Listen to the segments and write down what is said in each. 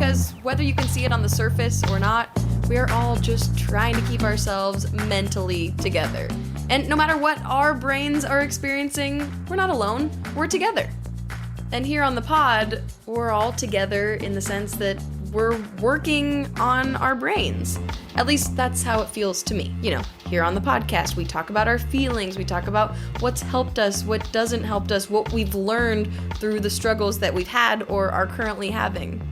because whether you can see it on the surface or not, we are all just trying to keep ourselves mentally together. And no matter what our brains are experiencing, we're not alone, we're together. And here on the pod, we're all together in the sense that we're working on our brains. At least that's how it feels to me. You know, here on the podcast, we talk about our feelings, we talk about what's helped us, what doesn't help us, what we've learned through the struggles that we've had or are currently having.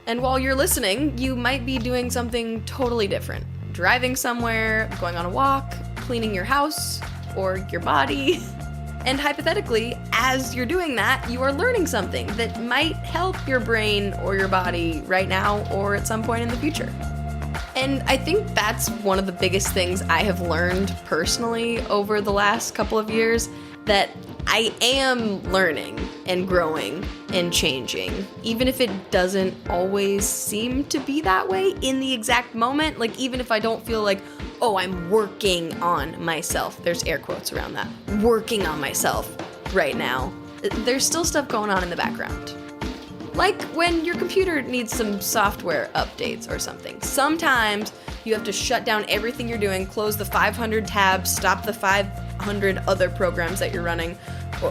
And while you're listening, you might be doing something totally different. Driving somewhere, going on a walk, cleaning your house, or your body. And hypothetically, as you're doing that, you are learning something that might help your brain or your body right now or at some point in the future. And I think that's one of the biggest things I have learned personally over the last couple of years, that I am learning and growing and changing, even if it doesn't always seem to be that way in the exact moment. Like, even if I don't feel like, oh, I'm working on myself. There's air quotes around that. Working on myself right now. There's still stuff going on in the background. Like when your computer needs some software updates or something. Sometimes you have to shut down everything you're doing, close the 500 tabs, stop the 500 other programs that you're running,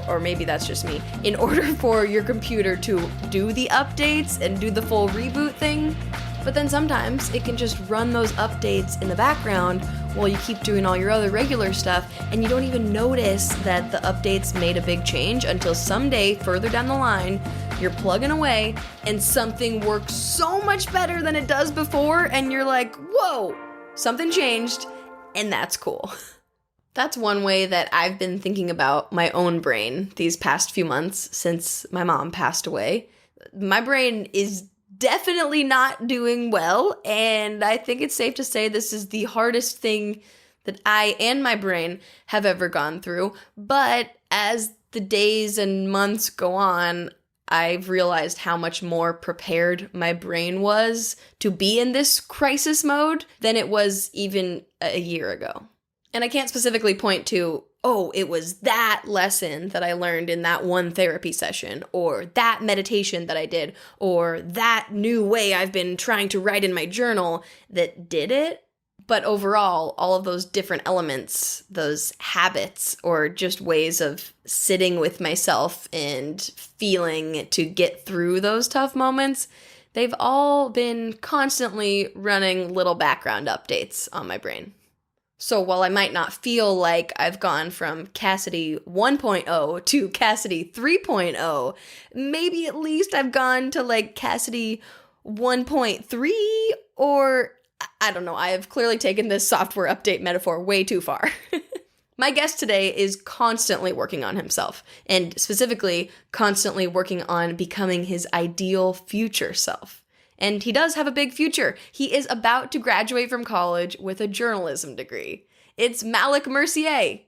or maybe that's just me, in order for your computer to do the updates and do the full reboot thing. But then sometimes it can just run those updates in the background while you keep doing all your other regular stuff, and you don't even notice that the updates made a big change until someday further down the line, you're plugging away and something works so much better than it does before, and you're like, whoa, something changed, and that's cool. That's one way that I've been thinking about my own brain these past few months since my mom passed away. My brain is definitely not doing well, and I think it's safe to say this is the hardest thing that I and my brain have ever gone through. But as the days and months go on, I've realized how much more prepared my brain was to be in this crisis mode than it was even a year ago. And I can't specifically point to, oh, it was that lesson that I learned in that one therapy session, or that meditation that I did, or that new way I've been trying to write in my journal that did it. But overall, all of those different elements, those habits, or just ways of sitting with myself and feeling to get through those tough moments, they've all been constantly running little background updates on my brain. So while I might not feel like I've gone from Cassidy 1.0 to Cassidy 3.0, maybe at least I've gone to like Cassidy 1.3, or I don't know, I have clearly taken this software update metaphor way too far. My guest today is constantly working on himself, and specifically constantly working on becoming his ideal future self. And he does have a big future. He is about to graduate from college with a journalism degree. It's Malick Mercier.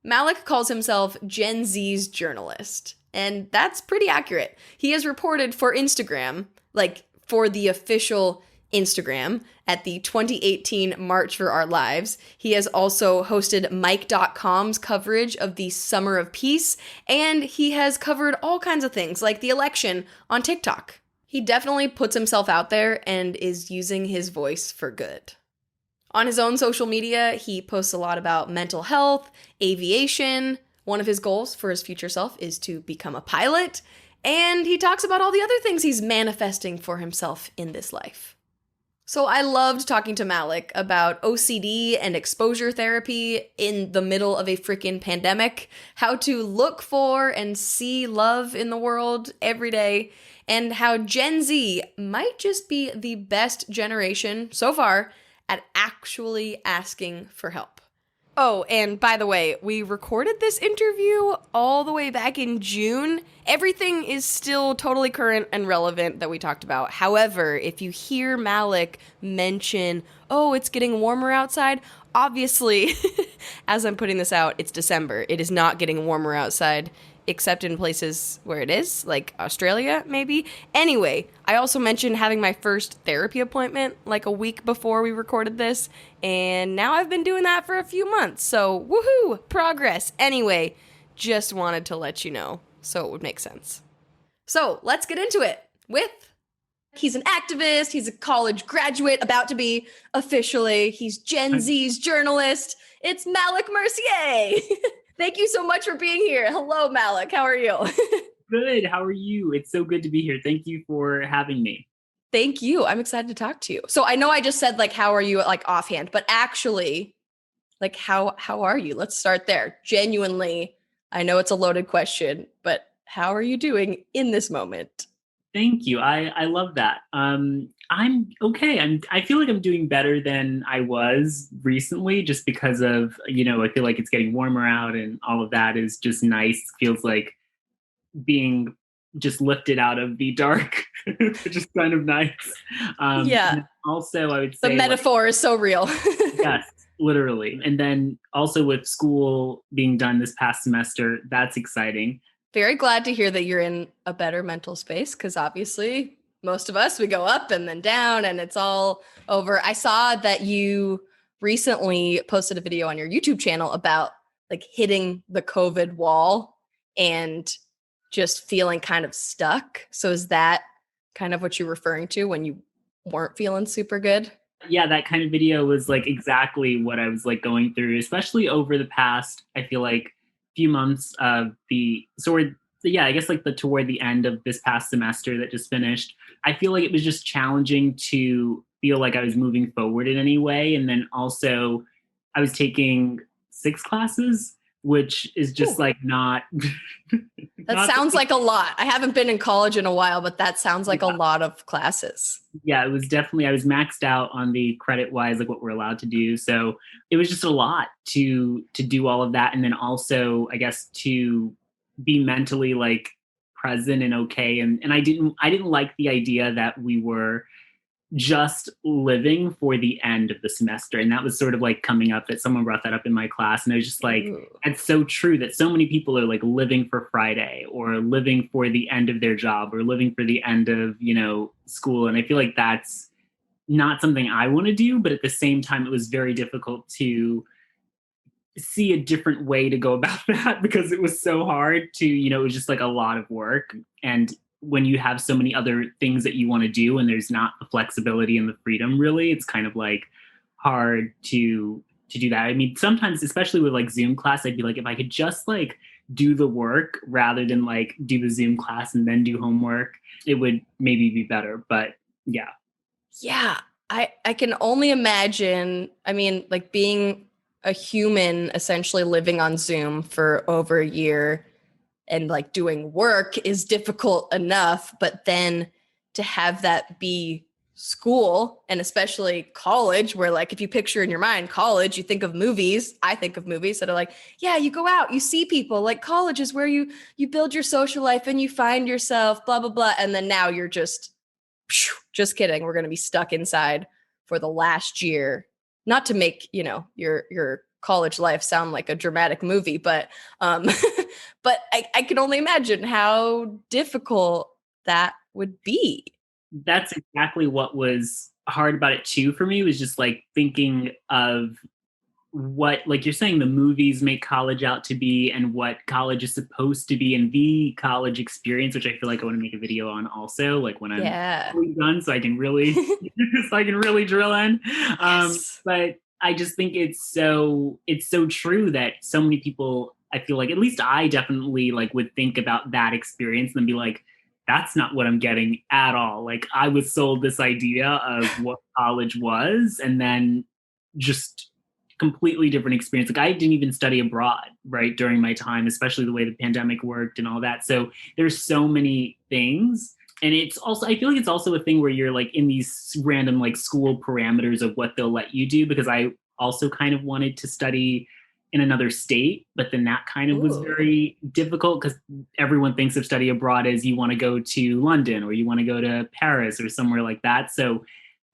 Malick calls himself Gen Z's journalist, and that's pretty accurate. He has reported for Instagram, like for the official Instagram, at the 2018 March for Our Lives. He has also hosted Mic.com's coverage of the Summer of Peace, and he has covered all kinds of things, like the election on TikTok. He definitely puts himself out there and is using his voice for good. On his own social media, he posts a lot about mental health, aviation. One of his goals for his future self is to become a pilot. And he talks about all the other things he's manifesting for himself in this life. So I loved talking to Malick about OCD and exposure therapy in the middle of a frickin' pandemic, how to look for and see love in the world every day, and how Gen Z might just be the best generation so far at actually asking for help. Oh, and by the way, we recorded this interview all the way back in June. Everything is still totally current and relevant that we talked about. However, if you hear Malick mention, oh, it's getting warmer outside, obviously, as I'm putting this out, it's December. It is not getting warmer outside, except in places where it is, like Australia, maybe. Anyway, I also mentioned having my first therapy appointment like a week before we recorded this, and now I've been doing that for a few months, so woohoo, progress. Anyway, just wanted to let you know, so it would make sense. So let's get into it with He's an activist. He's a college graduate about to be officially. He's Gen Z's journalist. It's Malick Mercier. Thank you so much for being here. Hello, Malick. How are you? Good. How are you? It's so good to be here. Thank you for having me. Thank you. I'm excited to talk to you. So I know I just said like, how are you, like offhand, but actually, like, how are you? Let's start there. Genuinely, I know it's a loaded question, but how are you doing in this moment? Thank you. I love that. I'm okay. I feel like I'm doing better than I was recently just because of, I feel like it's getting warmer out and all of that is just nice. Feels like being just lifted out of the dark, which is kind of nice. Yeah. And also I would The say metaphor is so real. yes, literally. And then also with school being done this past semester, that's exciting. Very glad to hear that you're in a better mental space because obviously most of us, we go up and then down and it's all over. I saw that you recently posted a video on your YouTube channel about like hitting the COVID wall and just feeling kind of stuck. So is that kind of what you're referring to when you weren't feeling super good? Yeah, that kind of video was like exactly what I was like going through, especially over the past, I feel like few months of yeah, I guess like the toward the end of this past semester that just finished. I feel like it was just challenging to feel like I was moving forward in any way. And then also I was taking 6 classes, which is just Ooh. like not That not sounds like a lot. I haven't been in college in a while, but that sounds like a lot of classes. yeah, it was definitely, I was maxed out on the credit wise, like what we're allowed to do. So it was just a lot to do all of that. And then also, I guess, to be mentally like present and okay. And I didn't like the idea that we were just living for the end of the semester. And that was sort of like coming up that someone brought that up in my class. And I was just like, Ooh. it's so true that so many people are like living for Friday or living for the end of their job or living for the end of, school. And I feel like that's not something I want to do. But at the same time, it was very difficult to see a different way to go about that because it was so hard to, it was just like a lot of work. And when you have so many other things that you want to do and there's not the flexibility and the freedom really, it's kind of like hard to do that. I mean, sometimes, especially with like Zoom class, I'd be like, if I could just like do the work rather than like do the Zoom class and then do homework, it would maybe be better. But yeah. Yeah, I can only imagine. I mean, like being a human essentially living on Zoom for over a year and like doing work is difficult enough, but then to have that be school and especially college where like if you picture in your mind college, you think of movies. I think of movies that are like, yeah, you go out, you see people. Like college is where you build your social life and you find yourself, blah blah blah, and then now you're just kidding. We're going to be stuck inside for the last year. Not to make, your college life sound like a dramatic movie, but but I can only imagine how difficult that would be. That's exactly what was hard about it too for me, was just like thinking of what, like you're saying, the movies make college out to be and what college is supposed to be and the college experience, which I feel like I want to make a video on also, like when I'm Yeah. fully done, so I can really so I can really drill in. Yes. But I just think it's so true that so many people, I feel like, at least I definitely like would think about that experience and then be like, that's not what I'm getting at all. Like I was sold this idea of what college was, and then just completely different experience. Like I didn't even study abroad, right, during my time, especially the way the pandemic worked and all that. So there's so many things. And it's also, I feel like it's also a thing where you're like in these random like school parameters of what they'll let you do, because I also kind of wanted to study in another state, but then that kind of was Ooh. very difficult because everyone thinks of study abroad as you want to go to London or you want to go to Paris or somewhere like that. So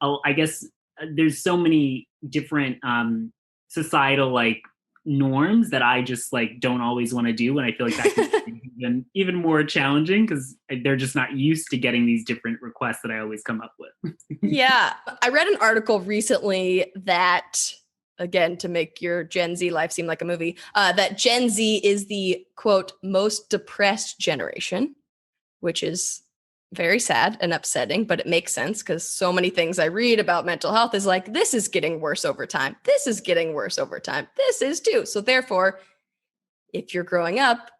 I guess there's so many different societal like norms that I just like don't always want to do, and I feel like that can be even more challenging because they're just not used to getting these different requests that I always come up with. Yeah. I read an article recently that, again, to make your Gen Z life seem like a movie, that Gen Z is the quote, most depressed generation, which is very sad and upsetting, but it makes sense because so many things I read about mental health is like, this is getting worse over time. This is getting worse over time. This is too. So therefore, if you're growing up,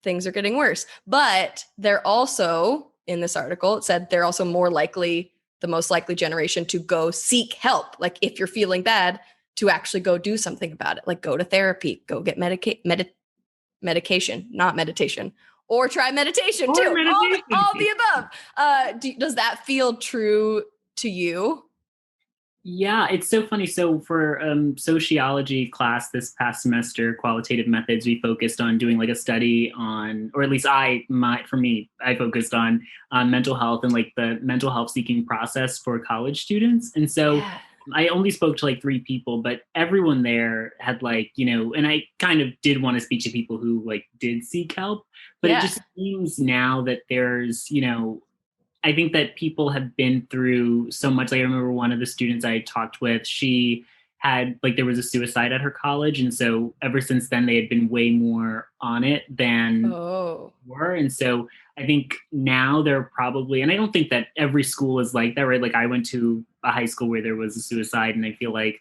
things are getting worse. But they're also, in this article, it said they're also the most likely generation to go seek help. Like if you're feeling bad, to actually go do something about it, like go to therapy, go get medication, not meditation, or try meditation Or too. meditation. All the above. Does that feel true to you? Yeah, it's so funny. So for sociology class this past semester, qualitative methods, we focused on doing like a study on, or at least I focused on mental health and like the mental health seeking process for college students. And so Yeah. I only spoke to like 3 people, but everyone there had like, and I kind of did want to speak to people who like did seek help, but it just seems now that there's, I think that people have been through so much. Like I remember one of the students I talked with, she had like there was a suicide at her college. And so ever since then they had been way more on it than were. And so I think now they're probably, and I don't think that every school is like that, right? Like I went to a high school where there was a suicide, and I feel like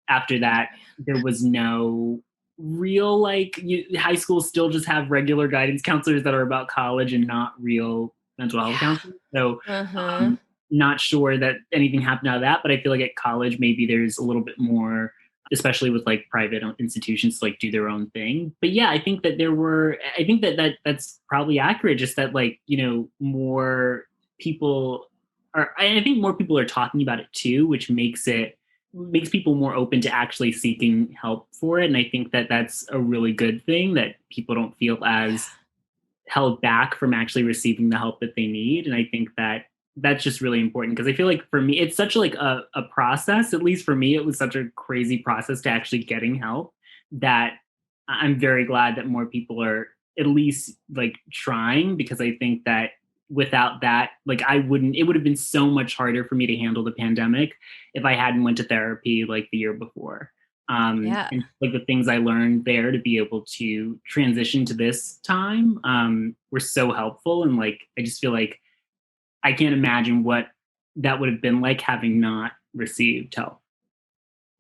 after that there was no real high schools still just have regular guidance counselors that are about college and not real mental health counselors. So not sure that anything happened out of that, but I feel like at college maybe there's a little bit more, especially with like private institutions to like do their own thing. But yeah, I think that I think that's probably accurate. Just that more people I think more people are talking about it too, which makes people more open to actually seeking help for it. And I think that that's a really good thing, that people don't feel as held back from actually receiving the help that they need. And I think that that's just really important, because I feel like for me, it's such like a process, at least for me, it was such a crazy process to actually getting help, that I'm very glad that more people are at least like trying, because I think that without that, like it would have been so much harder for me to handle the pandemic if I hadn't went to therapy like the year before. And like the things I learned there to be able to transition to this time were so helpful. And like, I just feel like I can't imagine what that would have been like having not received help.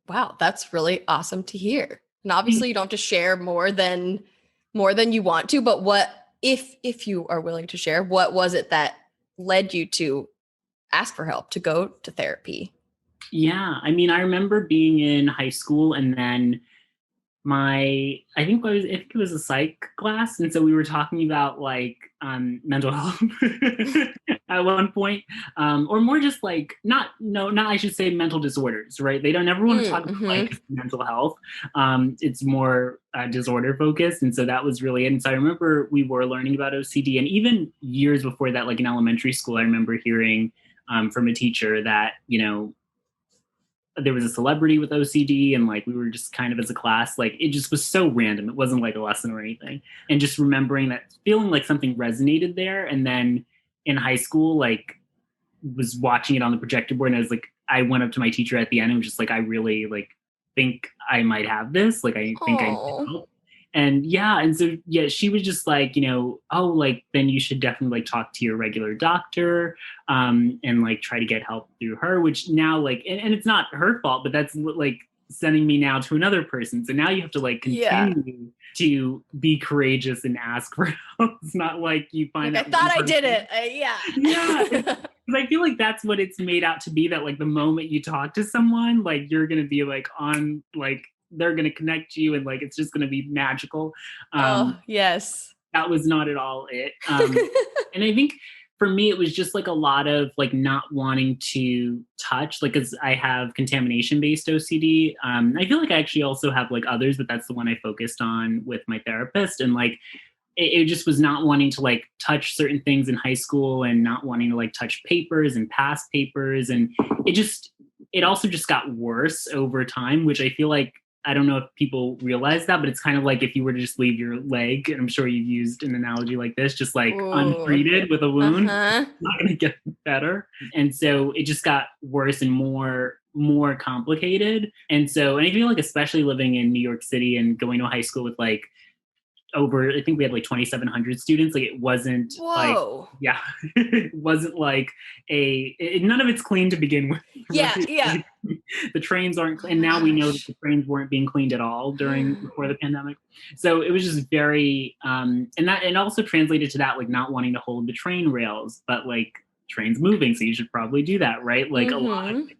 Wow, that's really awesome to hear. And obviously you don't have to share more than you want to, but what, if you are willing to share, what was it that led you to ask for help, to go to therapy? Yeah, I mean, I remember being in high school, and then I think it was a psych class, and so we were talking about like mental health at one point, or more just like not I should say mental disorders, right? They don't ever want to talk about like mental health. It's more disorder focused, and so that was really it. And so I remember we were learning about OCD, and even years before that, like in elementary school, I remember hearing from a teacher that there was a celebrity with OCD, and like we were just kind of as a class, like it just was so random. It wasn't like a lesson or anything. And just remembering that, feeling like something resonated there. And then in high school, like was watching it on the projector board, and I went up to my teacher at the end and was just like, I really like think I might have this. Like I think I need help. And so she was just like, oh, like then you should definitely like talk to your regular doctor and like try to get help through her, which now like, and it's not her fault, but that's like sending me now to another person. So now you have to like continue to be courageous and ask for help. It's not like you find I thought I did it. Yeah. Because I feel like that's what it's made out to be, that like the moment you talk to someone, like you're going to be like on like, they're going to connect you, and like it's just going to be magical. Yes. That was not at all it. And I think for me, it was just like a lot of like not wanting to touch, like, because I have contamination-based OCD. I feel like I actually also have like others, but that's the one I focused on with my therapist. And like, it just was not wanting to like touch certain things in high school, and not wanting to like touch papers and past papers. And it also just got worse over time, which I feel like, I don't know if people realize that, but it's kind of like if you were to just leave your leg, and I'm sure you've used an analogy like this, just like untreated with a wound, it's not going to get better. And so it just got worse and more complicated. And I feel like, especially living in New York City and going to high school with like over, I think we had like 2,700 students. Like it wasn't like, Whoa. yeah, it wasn't like none of it's clean to begin with. Yeah, Right? yeah. Like, the trains aren't clean. And now we know that the trains weren't being cleaned at all before the pandemic. So it was just very, and also translated to that, like not wanting to hold the train rails, but like trains moving. So you should probably do that, right? Like a lot of different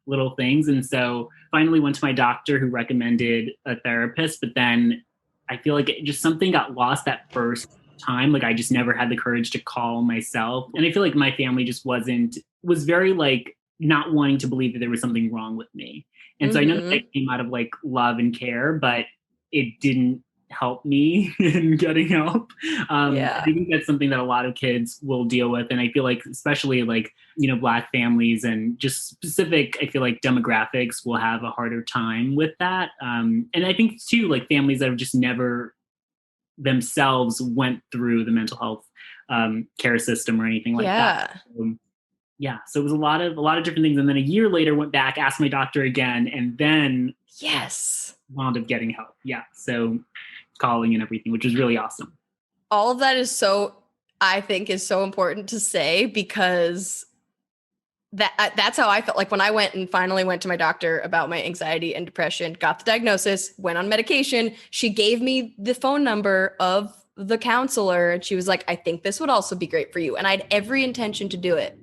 little things. And so finally went to my doctor who recommended a therapist, but then I feel like something got lost that first time. Like I just never had the courage to call myself. And I feel like my family just was very like not wanting to believe that there was something wrong with me. And so I know that came out of like love and care, but it didn't help me in getting help. I think that's something that a lot of kids will deal with. And I feel like, especially like, Black families and just specific, I feel like demographics will have a harder time with that. And I think too, like families that have just never themselves went through the mental health care system or anything like that. So it was a lot of different things. And then a year later went back, asked my doctor again, and then wound up getting help. Yeah. So calling and everything, which was really awesome. All of that I think is so important to say, because that's how I felt like when I went and finally went to my doctor about my anxiety and depression, got the diagnosis, went on medication. She gave me the phone number of the counselor and she was like, I think this would also be great for you. And I had every intention to do it.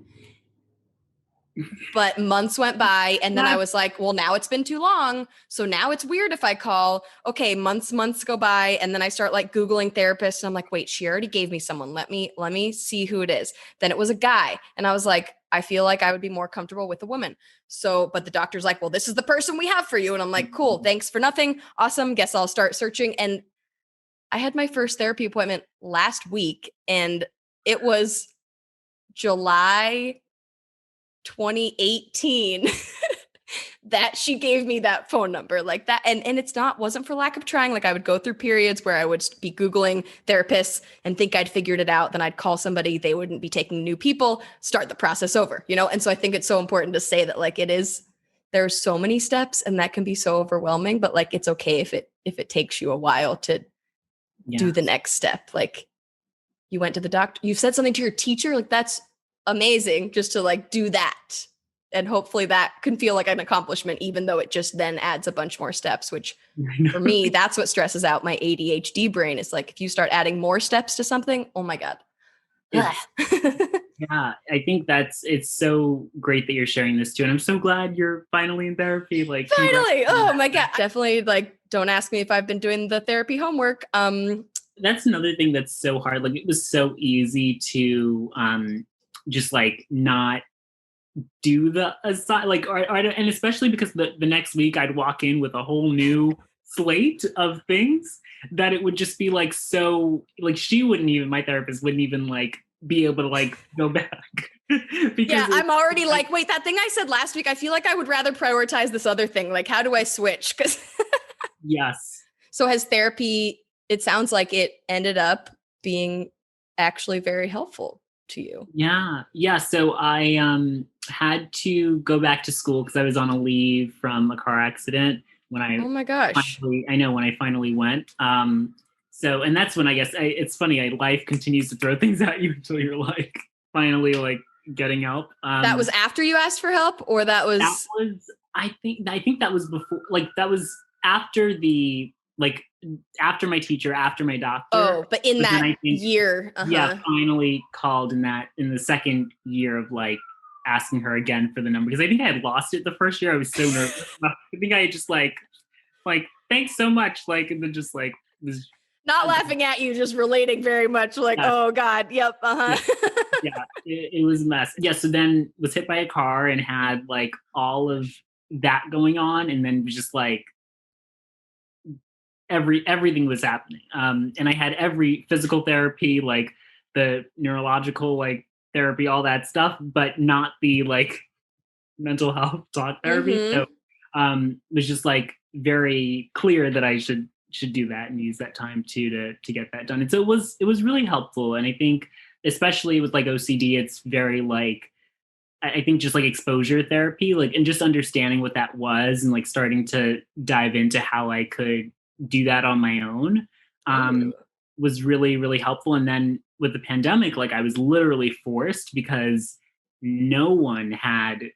But months went by and then I was like, well, now it's been too long. So now it's weird if I call. Okay, months go by. And then I start like Googling therapists. And I'm like, wait, she already gave me someone. Let me see who it is. Then it was a guy. And I was like, I feel like I would be more comfortable with a woman. So, but the doctor's like, well, this is the person we have for you. And I'm like, cool, thanks for nothing. Awesome. Guess I'll start searching. And I had my first therapy appointment last week and it was July 2018 that she gave me that phone number like that. And wasn't for lack of trying. Like I would go through periods where I would be Googling therapists and think I'd figured it out. Then I'd call somebody, they wouldn't be taking new people, start the process over, And so I think it's so important to say that like there's so many steps and that can be so overwhelming, but like, it's okay if it takes you a while to do the next step. Like you went to the doctor, you said something to your teacher, like that's amazing just to like do that. And hopefully that can feel like an accomplishment, even though it just then adds a bunch more steps, which for me, that's what stresses out my ADHD brain. It's like, if you start adding more steps to something, oh my God. Yeah, I think it's so great that you're sharing this too. And I'm so glad you're finally in therapy. Like finally, oh my God. Definitely like, don't ask me if I've been doing the therapy homework. That's another thing that's so hard. Like it was so easy to, just like not do the aside, like, and especially because the next week I'd walk in with a whole new slate of things that it would just be like, so like my therapist wouldn't even like be able to like go back. Because I'm already like, wait, that thing I said last week, I feel like I would rather prioritize this other thing. Like, how do I switch? Because yes. So has therapy, it sounds like it ended up being actually very helpful to you. Yeah. So I had to go back to school because I was on a leave from a car accident when oh my gosh. when I finally went. So, and that's when I guess it's funny, life continues to throw things at you until you're like finally like getting help. That was after you asked for help, or that was I think that was before, like that was after after my teacher, after my doctor. Oh, but in that year. Yeah, finally called in the second year of like asking her again for the number. Because I think I had lost it the first year. I was so nervous. I think I just like, thanks so much. Like, and then just like, was not laughing at you, just relating very much like, oh God, yep. Yeah, it was a mess. Yeah, so then was hit by a car and had like all of that going on. And then was just like, everything was happening. And I had every physical therapy, like the neurological, like therapy, all that stuff, but not the like mental health talk therapy. So it was just like very clear that I should do that and use that time to get that done. And so it was really helpful. And I think especially with like OCD, it's very like, I think just like exposure therapy, like, and just understanding what that was and like starting to dive into how I could do that on my own. um, was really, really helpful. And then with the pandemic, like I was literally forced because no one had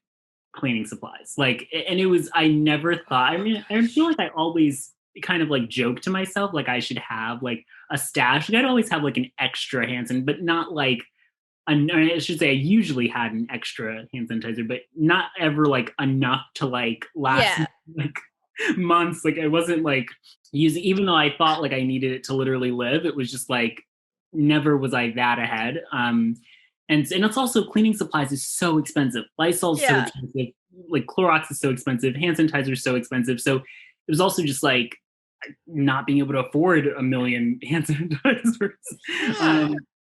cleaning supplies. Like, and it was, I never thought, I mean, I feel like I always kind of like joke to myself, like I should have like a stash. Like I'd always have like an extra hand sanitizer, but not like, I should say I usually had an extra hand sanitizer, but not ever like enough to like last like months. Like I wasn't like using, even though I thought like I needed it to literally live, it was just like, never was I that ahead. And it's also, cleaning supplies is so expensive. Lysol is so expensive. Like Clorox is so expensive. Hand sanitizer is so expensive. So it was also just like not being able to afford a million hand sanitizers.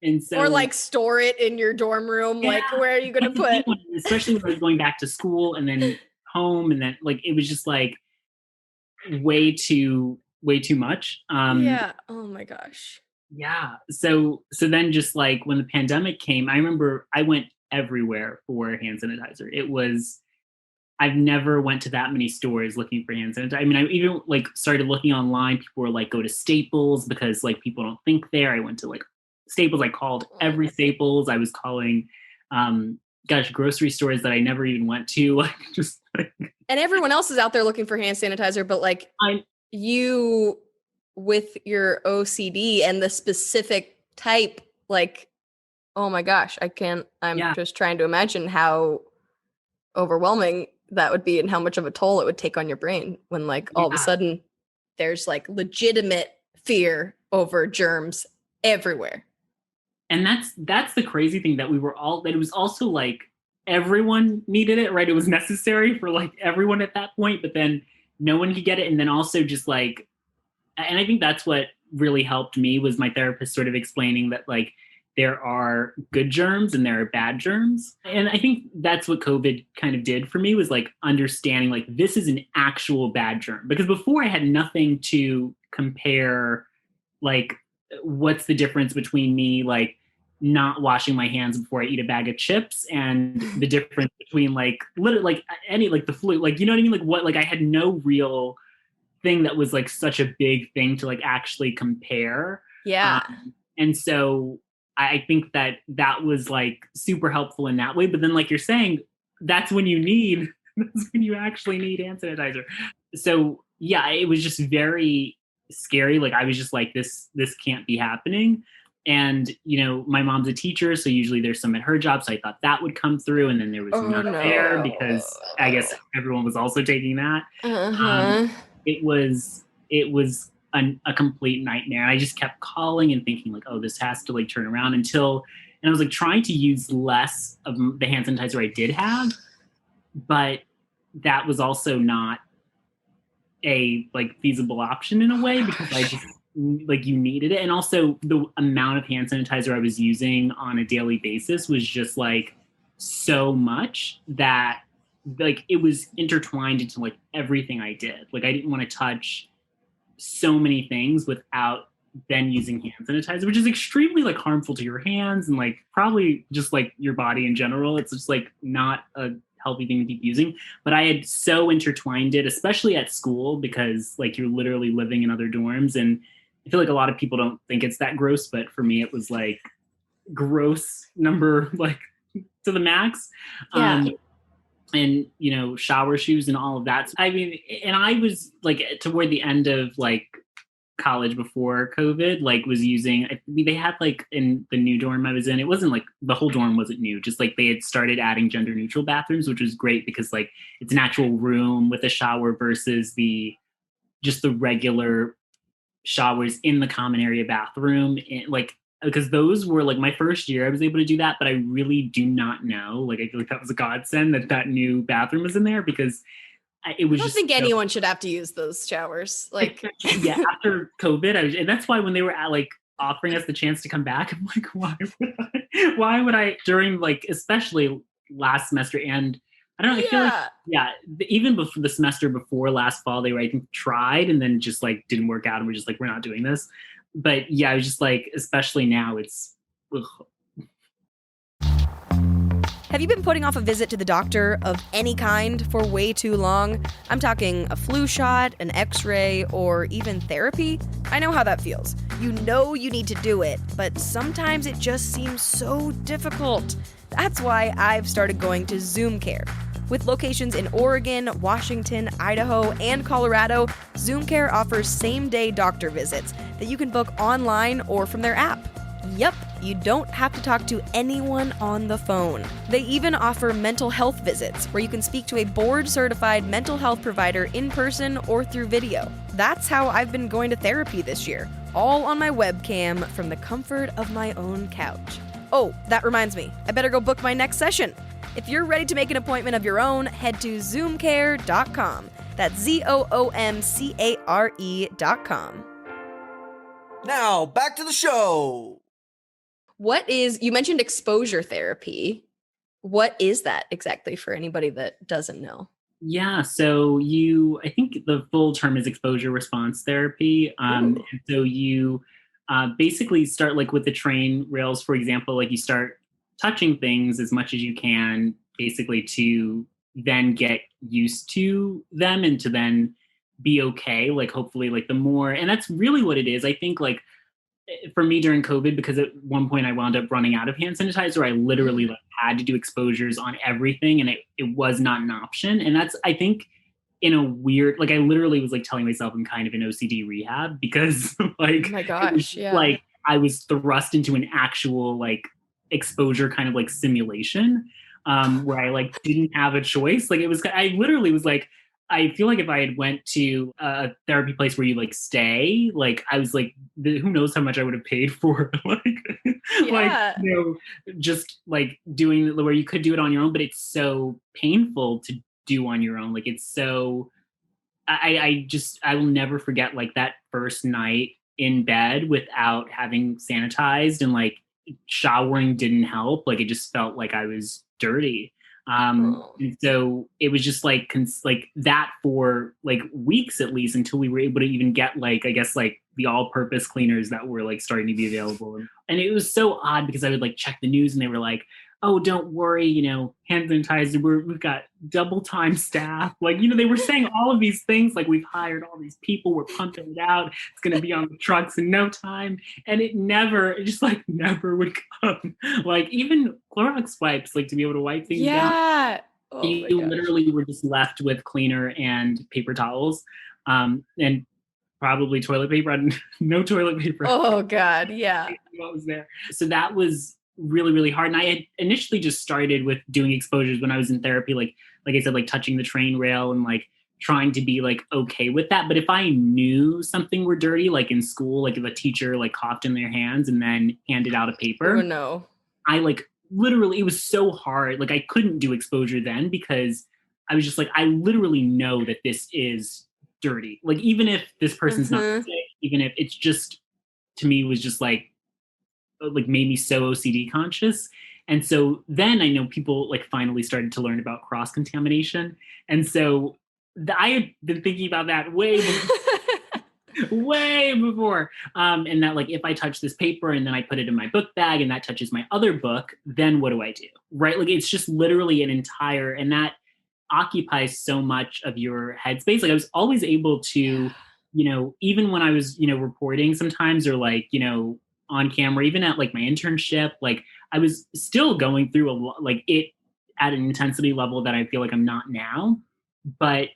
And so, or like store it in your dorm room. Like, where are you going to put? Especially when I was going back to school and then home, and then like it was just like way too much. Oh my gosh. Yeah. So then just like when the pandemic came, I remember I went everywhere for hand sanitizer. I've never went to that many stores looking for hand sanitizer. I mean, I even like started looking online. People were like, go to Staples because like people don't think there. I went to like Staples. I called every Staples. I was calling, grocery stores that I never even went to. Like just like, and everyone else is out there looking for hand sanitizer, but like you with your OCD and the specific type, like, oh my gosh, I'm just trying to imagine how overwhelming that would be and how much of a toll it would take on your brain when like all of a sudden there's like legitimate fear over germs everywhere. And that's the crazy thing, that that it was also like everyone needed it, right? It was necessary for like everyone at that point, but then no one could get it. And then also just like, and I think that's what really helped me was my therapist sort of explaining that like there are good germs and there are bad germs. And I think that's what COVID kind of did for me, was like understanding like this is an actual bad germ. Because before I had nothing to compare, like what's the difference between me like not washing my hands before I eat a bag of chips and the difference between like literally like any like the flu, like, you know what I mean? Like what, like I had no real thing that was like such a big thing to like actually compare. And so I think that was like super helpful in that way. But then like you're saying, that's when you actually need hand sanitizer. So yeah, it was just very scary. Like I was just like, this can't be happening. And, you know, my mom's a teacher, so usually there's some at her job. So I thought that would come through. And then there was none there because I guess everyone was also taking that. It was a complete nightmare. And I just kept calling and thinking like, oh, this has to like turn around and I was like trying to use less of the hand sanitizer I did have, but that was also not a like feasible option in a way, because I just like you needed it. And also the amount of hand sanitizer I was using on a daily basis was just like so much that like it was intertwined into like everything I did. Like I didn't want to touch so many things without then using hand sanitizer, which is extremely like harmful to your hands and like probably just like your body in general. It's just like not a healthy thing to keep using. But I had so intertwined it, especially at school, because like you're literally living in other dorms. And I feel like a lot of people don't think it's that gross, but for me it was like gross number like to the max. And, you know, shower shoes and all of that. I mean, and I was like toward the end of like college before COVID, like was using, I mean, they had like in the new dorm I was in, it wasn't like the whole dorm wasn't new, just like they had started adding gender neutral bathrooms, which was great because like it's an actual room with a shower versus just the regular showers in the common area bathroom. And like, because those were like my first year I was able to do that, but I really do not know. Like, I feel like that was a godsend that new bathroom was in there, because it was just. I don't think anyone should have to use those showers. Like, yeah, after COVID, and that's why when they were like offering us the chance to come back, I'm like, why would I during like, especially last semester, and I don't know, I feel like, even before the semester before last fall, they were, I think, tried and then just like didn't work out and we're just like, we're not doing this. But yeah, I was just like, especially now, it's. Ugh. Have you been putting off a visit to the doctor of any kind for way too long? I'm talking a flu shot, an x-ray, or even therapy. I know how that feels. You know you need to do it, but sometimes it just seems so difficult. That's why I've started going to ZoomCare. With locations in Oregon, Washington, Idaho, and Colorado, ZoomCare offers same-day doctor visits that you can book online or from their app. Yep, you don't have to talk to anyone on the phone. They even offer mental health visits where you can speak to a board-certified mental health provider in person or through video. That's how I've been going to therapy this year, all on my webcam from the comfort of my own couch. Oh, that reminds me, I better go book my next session. If you're ready to make an appointment of your own, head to ZoomCare.com. That's ZoomCare.com. Now, back to the show. You mentioned exposure therapy. What is that exactly for anybody that doesn't know? Yeah, so I think the full term is exposure response therapy. And so you basically start like with the train rails, for example, like you start touching things as much as you can, basically to then get used to them and to then be okay. Like hopefully like the more, and that's really what it is. I think like for me during COVID, because at one point I wound up running out of hand sanitizer, I literally like had to do exposures on everything and it was not an option. And that's, I think in a weird, like I literally was like telling myself I'm kind of in OCD rehab because like, oh my gosh, yeah. Like I was thrust into an actual like exposure kind of like simulation where I like didn't have a choice. Like I literally was like, I feel like if I had went to a therapy place where you like stay, like I was like, who knows how much I would have paid for like, like, just like doing where you could do it on your own, but it's so painful to do on your own. Like it's so, I will never forget like that first night in bed without having sanitized and like showering didn't help. Like it just felt like I was dirty. And so it was just like that for like weeks at least until we were able to even get like, I guess like the all-purpose cleaners that were like starting to be available. And it was so odd because I would like check the news and they were like, oh, don't worry, you know, hand sanitizer, we've got double time staff. Like, you know, they were saying all of these things, like we've hired all these people, we're pumping it out, it's going to be on the trucks in no time. And it just like never would come. Like even Clorox wipes, like to be able to wipe things down. Oh you literally were just left with cleaner and paper towels and probably toilet paper. No toilet paper. Oh God, yeah. What was there? So that was really, really hard. And I had initially just started with doing exposures when I was in therapy, like I said, like touching the train rail and like trying to be like okay with that. But if I knew something were dirty, like in school, like if a teacher like coughed in their hands and then handed out a paper, oh no, I like literally, it was so hard. Like I couldn't do exposure then because I was just like, I literally know that this is dirty. Like even if this person's not sick, even if it's just, to me was just like made me so OCD conscious. And so then I know people like finally started to learn about cross-contamination. And so I had been thinking about that way before, way before. And that like, if I touch this paper and then I put it in my book bag and that touches my other book, then what do I do? Right? Like, it's just literally an entire, and that occupies so much of your headspace. Like I was always able to, you know, even when I was, you know, reporting sometimes or like, you know, on camera, even at like my internship, like I was still going through a lot, like it at an intensity level that I feel like I'm not now, but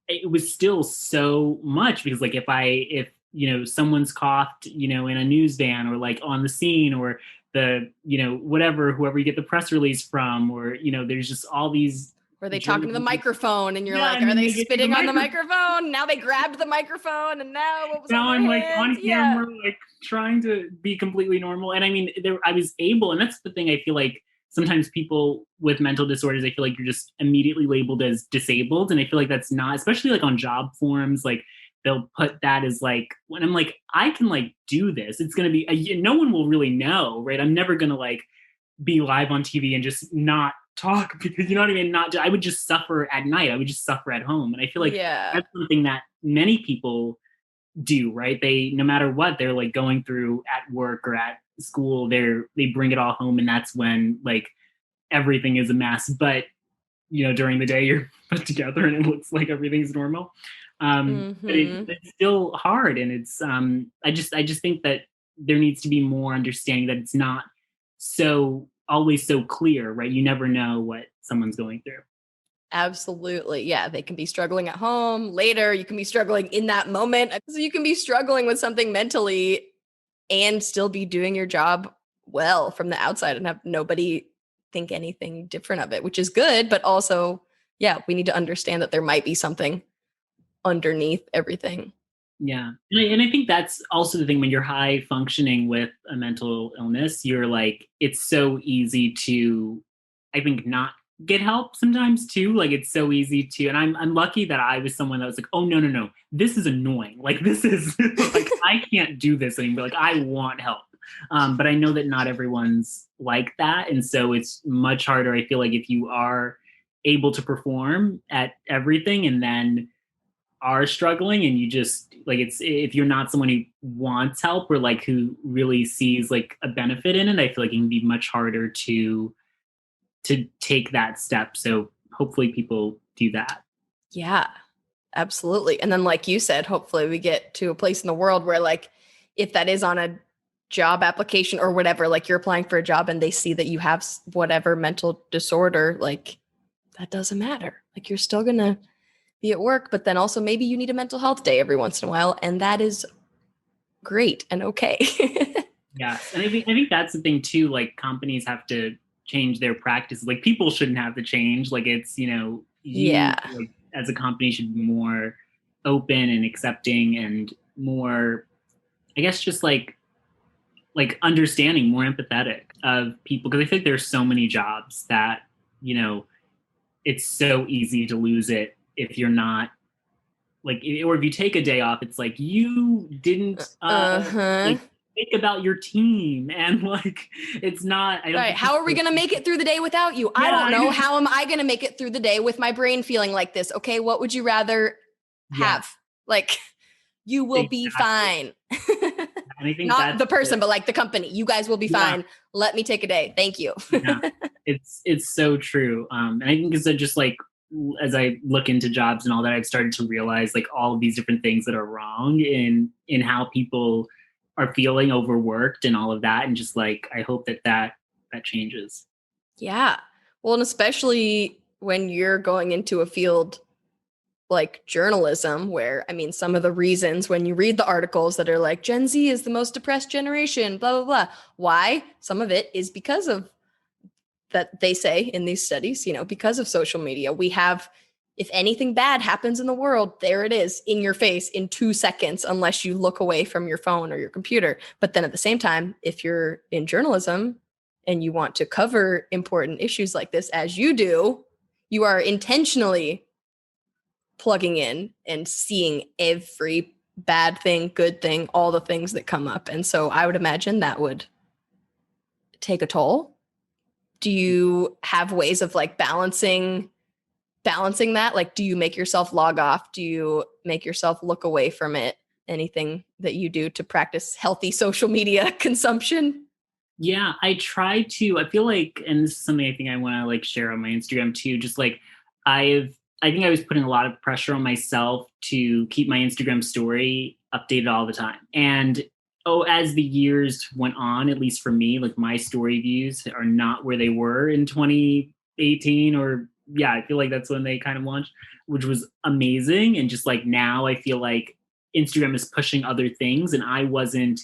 it was still so much because like if you know someone's coughed, you know, in a news van or like on the scene or the, you know, whoever you get the press release from, or, you know, there's just all these. Were they talking to the microphone and you're like, are they spitting on the microphone? Now they grabbed the microphone and now what was now on I'm their like hands? on camera, like trying to be completely normal. And I mean, I was able, and that's the thing. I feel like sometimes people with mental disorders, I feel like you're just immediately labeled as disabled. And I feel like that's not, especially like on job forms, like they'll put that as like, when I'm like, I can like do this. It's going to be, no one will really know, right? I'm never going to like be live on TV and just not talk because, you know what I mean? I would just suffer at night. I would just suffer at home. And I feel like that's something that many people do, right? They, no matter what they're like going through at work or at school, they bring it all home. And that's when like everything is a mess, but during the day you're put together and it looks like everything's normal. But it's still hard, and it's I just think that there needs to be more understanding that it's not always so clear, right? You never know what someone's going through. Absolutely. Yeah. They can be struggling at home. Later, you can be struggling in that moment. So you can be struggling with something mentally and still be doing your job well from the outside and have nobody think anything different of it, which is good. But also, yeah, we need to understand that there might be something underneath everything. Yeah. And I think that's also the thing when you're high functioning with a mental illness, you're like, it's so easy to, I think, not get help sometimes too. Like it's so easy to, and I'm lucky that I was someone that was like, oh no, this is annoying. Like this is like, I can't do this anymore. Like I want help. But I know that not everyone's like that. And so it's much harder. I feel like if you are able to perform at everything and then are struggling and you just like, it's, if you're not someone who wants help or like who really sees like a benefit in it, I feel like it can be much harder to take that step. So hopefully people do that. Yeah, absolutely. And then like you said, hopefully we get to a place in the world where like, if that is on a job application or whatever, like you're applying for a job and they see that you have whatever mental disorder, like that doesn't matter. Like you're still going to be at work, but then also maybe you need a mental health day every once in a while. And that is great and okay. Yeah. And I think that's the thing too, like companies have to change their practices. Like people shouldn't have to change. Like it's, like, as a company should be more open and accepting and more, I guess, just like understanding, more empathetic of people. Cause I think there's so many jobs that, it's so easy to lose it if you're not like, or if you take a day off, it's like, you didn't, like, think about your team and like it's not right. How are we going to make it through the day without you? I don't know. How am I going to make it through the day with my brain feeling like this? Okay, what would you rather have? Like you will be fine. And I think not the person, but like the company. You guys will be fine. Let me take a day. Thank you. It's so true. And I think it's just like as I look into jobs and all that, I've started to realize like all of these different things that are wrong in how people are feeling overworked and all of that. And just like, I hope that changes. Yeah. Well, and especially when you're going into a field like journalism, where, I mean, some of the reasons when you read the articles that are like Gen Z is the most depressed generation, blah, blah, blah. Why? Some of it is because of that they say in these studies, because of social media. We have, if anything bad happens in the world, there it is in your face in 2 seconds, unless you look away from your phone or your computer. But then at the same time, if you're in journalism and you want to cover important issues like this, as you do, you are intentionally plugging in and seeing every bad thing, good thing, all the things that come up. And so I would imagine that would take a toll. Do you have ways of like balancing that? Like, do you make yourself log off? Do you make yourself look away from it? Anything that you do to practice healthy social media consumption? Yeah, I try to. I feel like, and this is something I think I want to like share on my Instagram too. Just like I think I was putting a lot of pressure on myself to keep my Instagram story updated all the time. And as the years went on, at least for me, like my story views are not where they were in 2018 or I feel like that's when they kind of launched, which was amazing. And just like now I feel like Instagram is pushing other things and I wasn't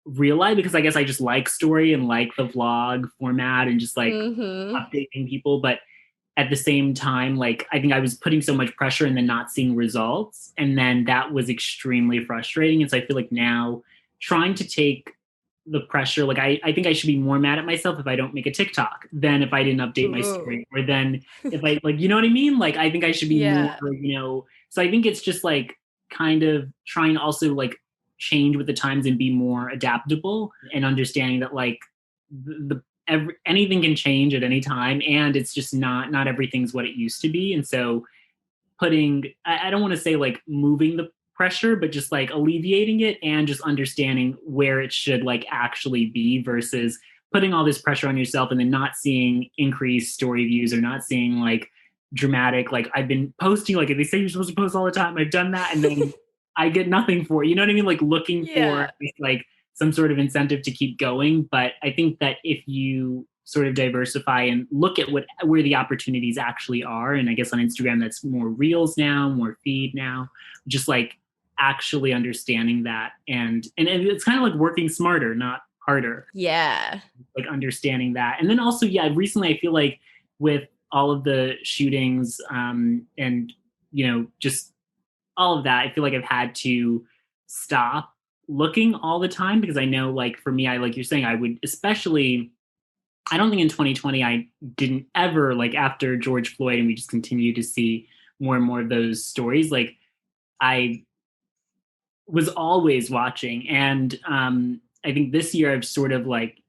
realized because I guess I just like story and like the vlog format and just like updating people. But at the same time, like I think I was putting so much pressure and then not seeing results. And then that was extremely frustrating. And so I feel like now trying to take the pressure, like I think I should be more mad at myself if I don't make a TikTok than if I didn't update my story, or then if I like, you know what I mean? Like I think I should be more, so I think it's just like kind of trying to also like change with the times and be more adaptable and understanding that like anything can change at any time and it's just not everything's what it used to be. And so I don't want to say like moving the pressure, but just like alleviating it and just understanding where it should like actually be versus putting all this pressure on yourself and then not seeing increased story views or not seeing like dramatic, like I've been posting, like they say you're supposed to post all the time. I've done that. And then I get nothing for it. You know what I mean? Like looking for like some sort of incentive to keep going. But I think that if you sort of diversify and look at where the opportunities actually are, and I guess on Instagram, that's more reels now, more feed now, just like actually understanding that. And it's kind of like working smarter, not harder. Yeah. Like understanding that. And then also, recently I feel like with all of the shootings and, just all of that, I feel like I've had to stop looking all the time because I know, like, for me, like you're saying, I would especially, I don't think in 2020, I didn't ever, like after George Floyd and we just continue to see more and more of those stories, like I was always watching. And I think this year I've sort of like,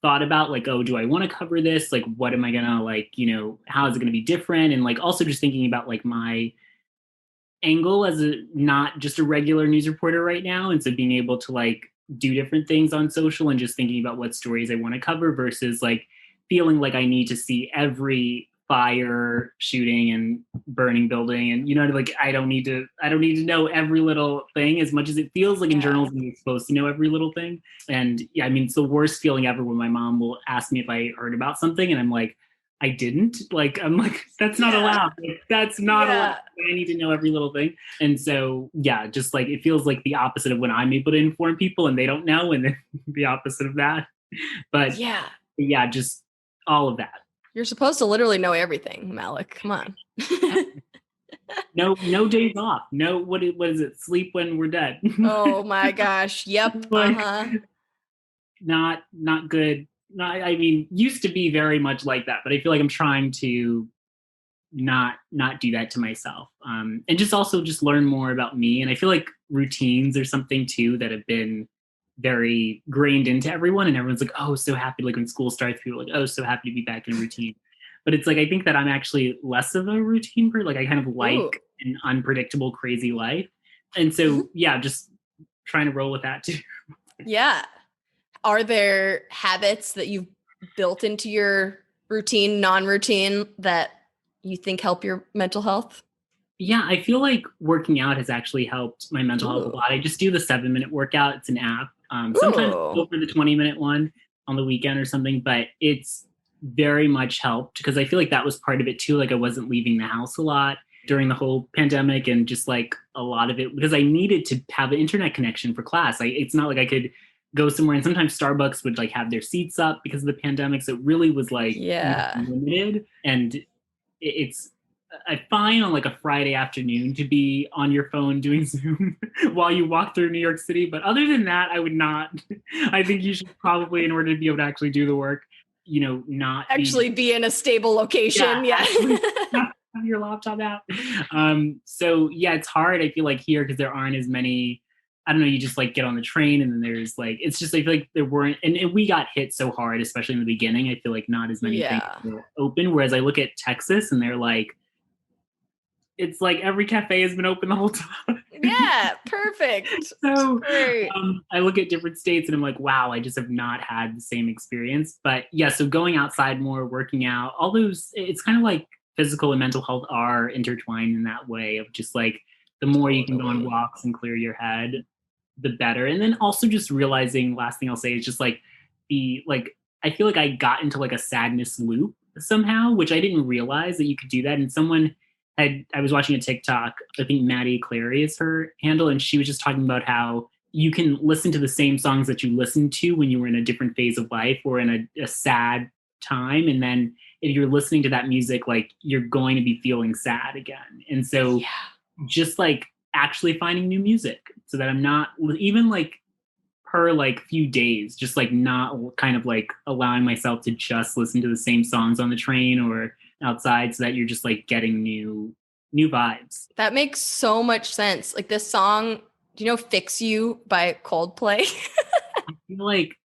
thought about like, oh, do I want to cover this? Like, what am I gonna like, how is it gonna be different? And like also just thinking about like my angle as not just a regular news reporter right now. And so being able to like do different things on social and just thinking about what stories I want to cover versus like feeling like I need to see every fire, shooting and burning building. And, like, I don't need to know every little thing as much as it feels like in journalism, you're supposed to know every little thing. And I mean, it's the worst feeling ever when my mom will ask me if I heard about something and I'm like, I didn't. Like, I'm like, that's not allowed. Like, that's not allowed. I need to know every little thing. And so, just like, it feels like the opposite of when I'm able to inform people and they don't know, and then the opposite of that. But just all of that. You're supposed to literally know everything, Malick. Come on. No days off. No, what is it? Sleep when we're dead. Oh my gosh. Yep. Like, not good. I mean, used to be very much like that, but I feel like I'm trying to not do that to myself. And just also just learn more about me. And I feel like routines are something too that have been very grained into everyone, and everyone's like, oh, so happy. Like when school starts, people are like, oh, so happy to be back in routine. But it's like, I think that I'm actually less of a routine person. Like I kind of like an unpredictable, crazy life. And so, just trying to roll with that too. Yeah. Are there habits that you've built into your routine, non-routine, that you think help your mental health? Yeah, I feel like working out has actually helped my mental health a lot. I just do the 7-minute workout. It's an app. Sometimes I go for the 20-minute one on the weekend or something, but it's very much helped because I feel like that was part of it too. Like I wasn't leaving the house a lot during the whole pandemic, and just like a lot of it because I needed to have an internet connection for class. It's not like I could go somewhere, and sometimes Starbucks would like have their seats up because of the pandemic. So it really was like limited, and it's fine on like a Friday afternoon to be on your phone doing Zoom while you walk through New York City. But other than that, I would not. I think you should probably, in order to be able to actually do the work, not actually be in a stable location. Have your laptop out. So it's hard. I feel like here because there aren't as many. I don't know. You just like get on the train, and then there's like it's just I feel like there weren't, and we got hit so hard, especially in the beginning. I feel like not as many things were open. Whereas I look at Texas, and they're like. It's like every cafe has been open the whole time. Yeah, perfect. So I look at different states and I'm like, wow, I just have not had the same experience. But so going outside more, working out, all those, it's kind of like physical and mental health are intertwined in that way of just like the more you can go on walks and clear your head, the better. And then also just realizing, last thing I'll say is just like I feel like I got into like a sadness loop somehow, which I didn't realize that you could do that. And I was watching a TikTok, I think Maddie Clary is her handle, and she was just talking about how you can listen to the same songs that you listened to when you were in a different phase of life or in a sad time. And then if you're listening to that music, like you're going to be feeling sad again. And so just like actually finding new music so that I'm not even like per like few days, just like not kind of like allowing myself to just listen to the same songs on the train or outside, so that you're just like getting new vibes. That makes so much sense. Like this song, do you know Fix You by Coldplay? I feel like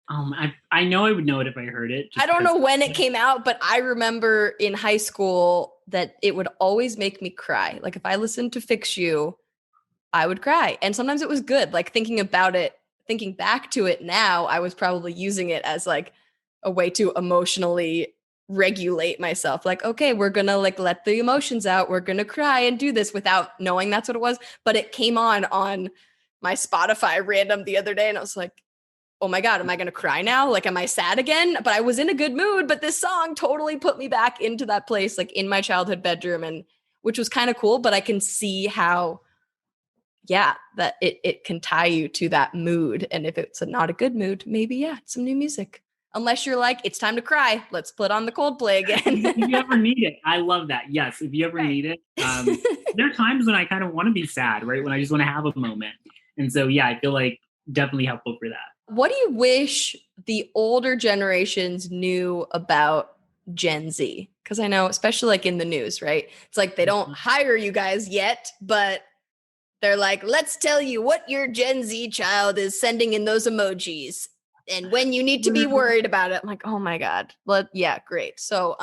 I know I would know it if I heard it. I don't know when it came out, but I remember in high school that it would always make me cry. Like if I listened to Fix You, I would cry. And sometimes it was good. Like thinking back to it now, I was probably using it as like a way to emotionally regulate myself. Like, okay, we're gonna like let the emotions out. We're gonna cry and do this without knowing that's what it was. But it came on my Spotify random the other day, and I was like, oh my God, am I gonna cry now? Like, am I sad again? But I was in a good mood. But this song totally put me back into that place, like in my childhood bedroom, and which was kind of cool. But I can see how, yeah, that it can tie you to that mood. And if it's not a good mood, maybe, yeah, some new music. Unless you're like, it's time to cry. Let's put on the Coldplay again. If you ever need it, I love that. Yes, if you ever need it. There are times when I kind of want to be sad, right? When I just want to have a moment. And so, yeah, I feel like definitely helpful for that. What do you wish the older generations knew about Gen Z? Because I know, especially like in the news, right? It's like they don't hire you guys yet, but they're like, let's tell you what your Gen Z child is sending in those emojis and when you need to be worried about it. I'm like, oh my God. But yeah, great. So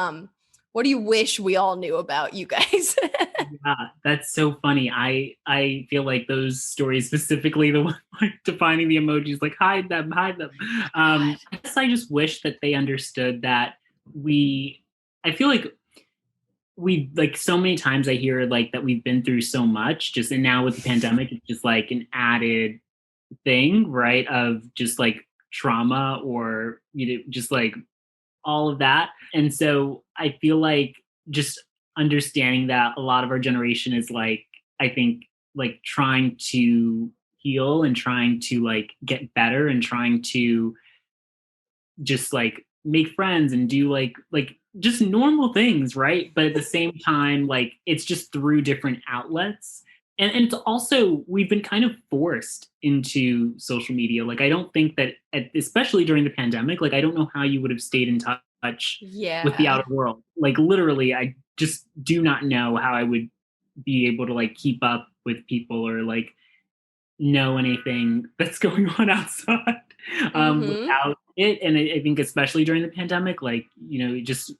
what do you wish we all knew about you guys? Yeah, that's so funny. I feel like those stories, specifically the one like defining the emojis, like hide them. I guess I just wish that they understood that I feel like we like so many times I hear like that we've been through so much just, and now with the pandemic, it's just like an added thing, right? Of just like trauma or, just like all of that. And so I feel like just understanding that a lot of our generation is like, I think like trying to heal and trying to like get better and trying to just like make friends and do like just normal things, right? But at the same time, like it's just through different outlets. And it's also, we've been kind of forced into social media. Like, I don't think that, especially during the pandemic, like, I don't know how you would have stayed in touch with the outer world. Like, literally, I just do not know how I would be able to, like, keep up with people or, like, know anything that's going on outside without it. And I think especially during the pandemic, like, it just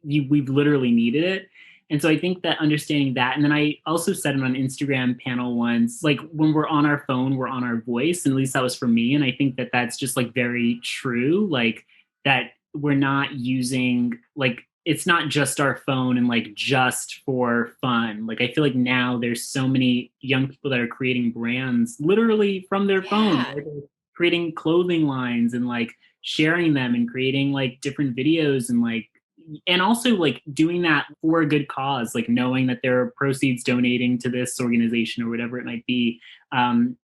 we've literally needed it. And so I think that understanding that, and then I also said it on Instagram panel once, like when we're on our phone, we're on our voice. And at least that was for me. And I think that that's just like very true. Like that we're not using, like, it's not just our phone and like just for fun. Like I feel like now there's so many young people that are creating brands literally from their phone. Like, creating clothing lines and like sharing them and creating like different videos and like, and also like doing that for a good cause, like knowing that there are proceeds donating to this organization or whatever it might be.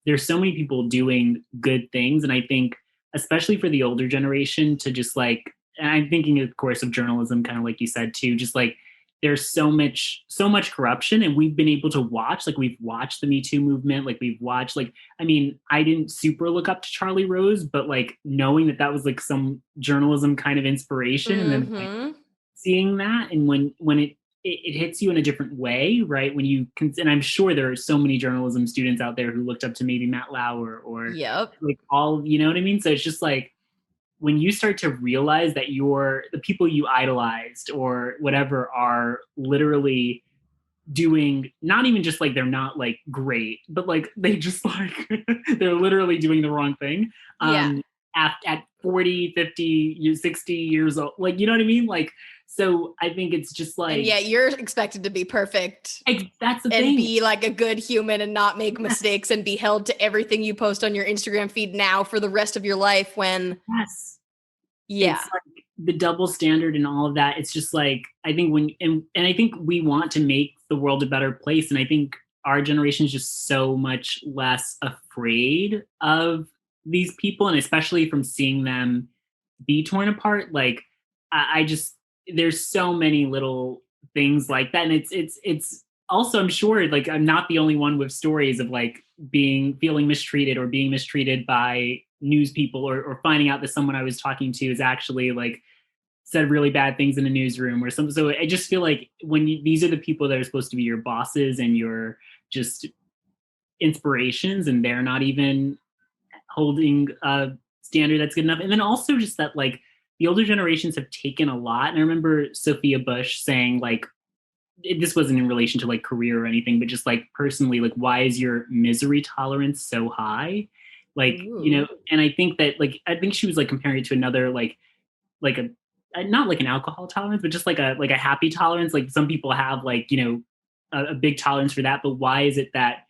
There's so many people doing good things. And I think, especially for the older generation, to just like, and I'm thinking of course of journalism, kind of like you said too, just like there's so much corruption, and we've been able to watch, like we've watched the Me Too movement, like we've watched, like, I mean, I didn't super look up to Charlie Rose, but like knowing that was like some journalism kind of inspiration, and then like, seeing that, and when it hits you in a different way, right? When you can, and I'm sure there are so many journalism students out there who looked up to maybe Matt Lauer or like all, you know what I mean? So it's just like, when you start to realize that the people you idolized or whatever are literally doing, not even just like they're not like great, but like they just like they're literally doing the wrong thing. At 40, 50, 60 years old, like, you know what I mean? Like, so I think it's just like, and yet you're expected to be perfect. That's the and thing. Be like a good human and not make mistakes and be held to everything you post on your Instagram feed now for the rest of your life. When it's like the double standard and all of that. It's just like, I think and I think we want to make the world a better place. And I think our generation is just so much less afraid of these people, and especially from seeing them be torn apart. Like I just, there's so many little things like that. And it's also, I'm sure, like, I'm not the only one with stories of like feeling mistreated or being mistreated by news people, or finding out that someone I was talking to is actually like said really bad things in a newsroom or something. So I just feel like these are the people that are supposed to be your bosses and your just inspirations, and they're not even holding a standard that's good enough. And then also just that, like, the older generations have taken a lot. And I remember Sophia Bush saying, like, this wasn't in relation to like career or anything, but just like personally, like, why is your misery tolerance so high? Like, you know, and I think that like, I think she was like comparing it to another, like a, not like an alcohol tolerance, but just like a happy tolerance. Like some people have like, you know, a big tolerance for that, but why is it that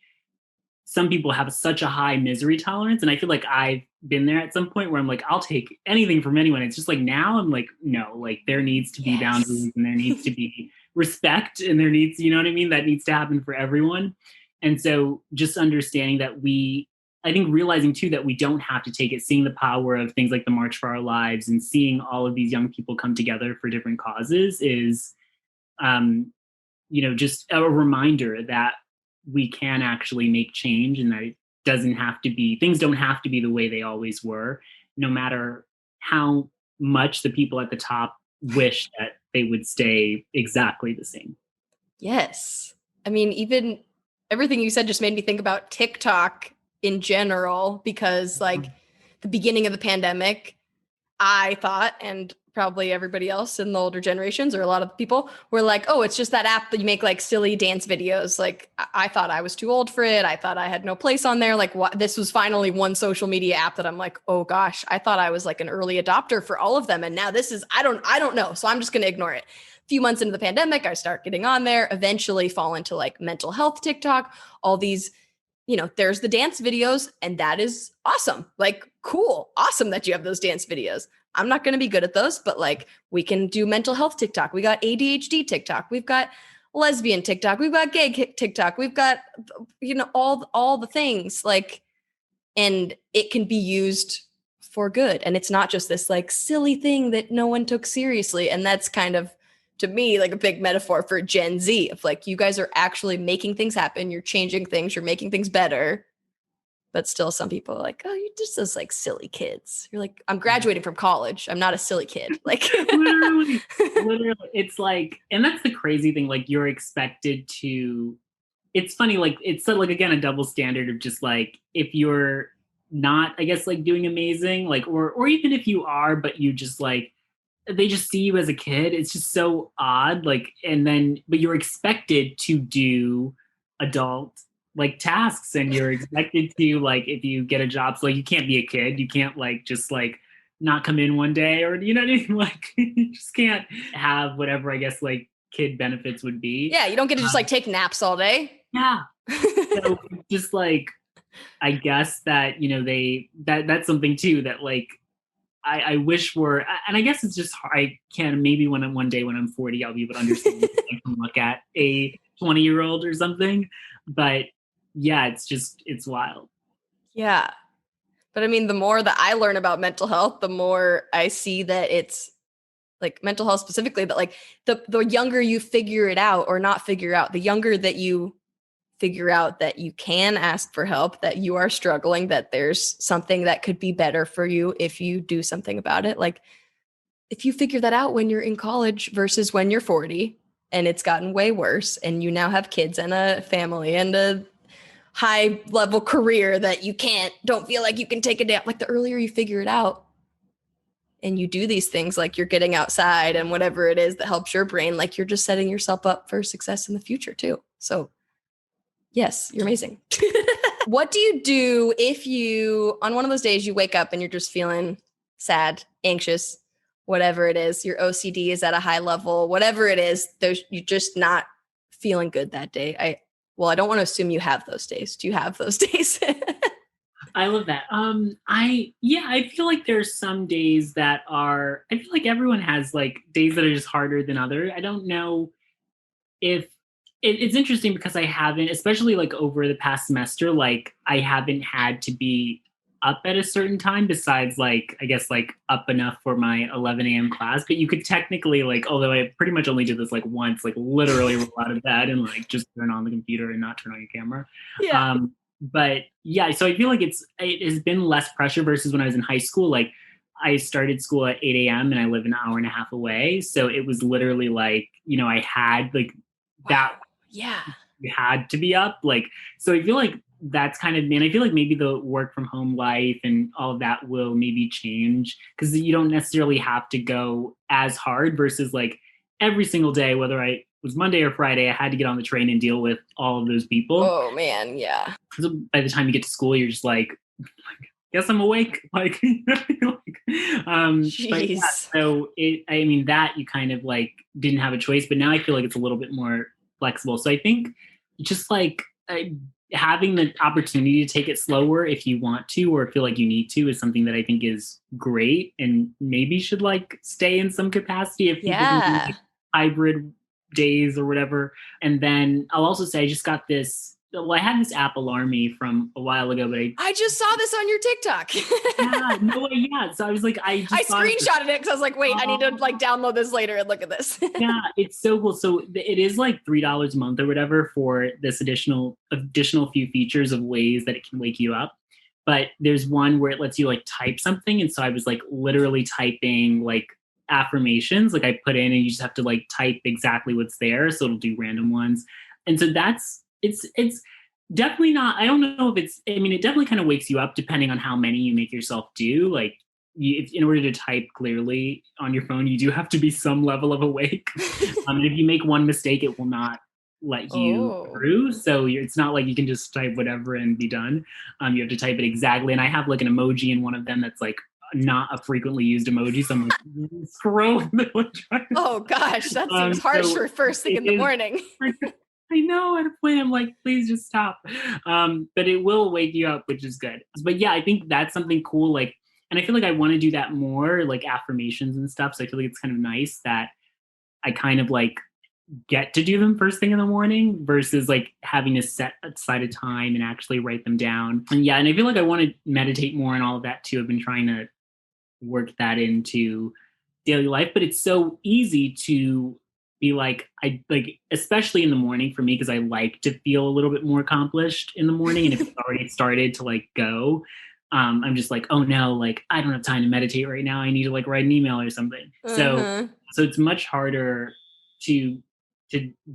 some people have such a high misery tolerance? And I feel like I've been there at some point where I'm like, I'll take anything from anyone. It's just like now I'm like, no, like there needs to be boundaries and there needs to be respect and there needs, you know what I mean? That needs to happen for everyone. And so just understanding that I think realizing too that we don't have to take it, seeing the power of things like the March for Our Lives and seeing all of these young people come together for different causes is, you know, just a reminder that we can actually make change and that it doesn't have to be, things don't have to be the way they always were, no matter how much the people at the top wish that they would stay exactly the same. Yes. I mean, even everything you said just made me think about TikTok in general, because like the beginning of the pandemic, I thought, and probably everybody else in the older generations or a lot of people were like, oh, it's just that app that you make like silly dance videos. Like I thought I was too old for it. I thought I had no place on there. Like this was finally one social media app that I'm like, oh gosh, I thought I was like an early adopter for all of them. And now this is, I don't know. So I'm just going to ignore it. A few months into the pandemic, I start getting on there, eventually fall into like mental health TikTok, all these, you know, there's the dance videos, and that is awesome. Like, cool, awesome that you have those dance videos. I'm not going to be good at those, but like we can do mental health TikTok. We got ADHD TikTok. We've got lesbian TikTok. We've got gay TikTok. We've got, you know, all the things like, and it can be used for good. And it's not just this like silly thing that no one took seriously. And that's kind of, to me, like a big metaphor for Gen Z of like, you guys are actually making things happen. You're changing things. You're making things better. But still some people are like, oh, you're just those like silly kids. You're like, I'm graduating from college. I'm not a silly kid. Like literally, it's like, and that's the crazy thing. Like you're expected to, it's funny. Like it's like, again, a double standard of just like, if you're not, I guess, like doing amazing, like, or even if you are, but you just like, they just see you as a kid. It's just so odd. Like, and then, but you're expected to do adult like tasks, and you're expected to like, if you get a job, so like you can't be a kid. You can't like just like not come in one day, or you know what I mean? Like you just can't have whatever I guess like kid benefits would be. Yeah, you don't get to just like take naps all day. Yeah. So just like, I guess that, you know, that's something too that like I wish were, and I guess it's just I can maybe one day when I'm 40 I'll be able to understand I can look at a 20-year-old or something, but yeah, it's wild. Yeah. But I mean, the more that I learn about mental health, the more I see that it's like mental health specifically, that like the younger you figure it out or not figure out, the younger that you figure out that you can ask for help, that you are struggling, that there's something that could be better for you if you do something about it. Like if you figure that out when you're in college versus when you're 40 and it's gotten way worse and you now have kids and a family and a high level career that you don't feel like you can take a day, like the earlier you figure it out and you do these things, like you're getting outside and whatever it is that helps your brain, like you're just setting yourself up for success in the future too. So yes, you're amazing. What do you do if you, on one of those days you wake up and you're just feeling sad, anxious, whatever it is, your OCD is at a high level, whatever it is, you're just not feeling good that day. I don't want to assume you have those days. Do you have those days? I love that. I feel like there's some days that are, I feel like everyone has like days that are just harder than others. I don't know if it's interesting because I haven't, especially like over the past semester, like I haven't had to be up at a certain time besides like, I guess like up enough for my 11 a.m. class. But you could technically like, although I pretty much only did this like once, like literally roll out of bed and like just turn on the computer and not turn on your camera. Yeah. But yeah, so I feel like it has been less pressure versus when I was in high school. Like I started school at 8 a.m. and I live an hour and a half away. So it was literally like, you know, I had like that. Yeah. You had to be up. Like, so I feel like that's kind of, man, I feel like maybe the work from home life and all of that will maybe change because you don't necessarily have to go as hard versus like every single day, whether I was Monday or Friday, I had to get on the train and deal with all of those people. Oh man. Yeah. So by the time you get to school, you're just like guess I'm awake. Like, but yeah, Jeez. so I mean, that you kind of like didn't have a choice, but now I feel like it's a little bit more flexible. So I think just like having the opportunity to take it slower if you want to, or feel like you need to, is something that I think is great and maybe should like stay in some capacity if people can do like hybrid days or whatever. And then I'll also say I just got this. Well, I had this app Alarmy from a while ago, but I just saw this on your TikTok. yeah, no way, yeah. So I was like, I screenshotted it because I was like, wait, I need to like download this later and look at this. yeah, it's so cool. So it is like $3 a month or whatever for this additional few features of ways that it can wake you up. But there's one where it lets you like type something, and so I was like literally typing like affirmations, like I put in, and you just have to like type exactly what's there, so it'll do random ones. And so it's definitely not, I don't know if I mean, it definitely kind of wakes you up depending on how many you make yourself do. Like in order to type clearly on your phone, you do have to be some level of awake. And if you make one mistake, it will not let you through. So it's not like you can just type whatever and be done. You have to type it exactly. And I have like an emoji in one of them that's like not a frequently used emoji. So I'm like, scroll. Oh gosh, that seems harsh for first thing in the morning. I know, at a point I'm like, please just stop. But it will wake you up, which is good. But yeah, I think that's something cool. Like, and I feel like I want to do that more, like affirmations and stuff. So I feel like it's kind of nice that I kind of like get to do them first thing in the morning versus like having to set aside a time and actually write them down. And yeah, and I feel like I want to meditate more and all of that too. I've been trying to work that into daily life, but it's so easy to be like, I like, especially in the morning for me, because I like to feel a little bit more accomplished in the morning. And if it's already started to like go, I'm just like, oh no, like I don't have time to meditate right now. I need to like write an email or something. So it's much harder to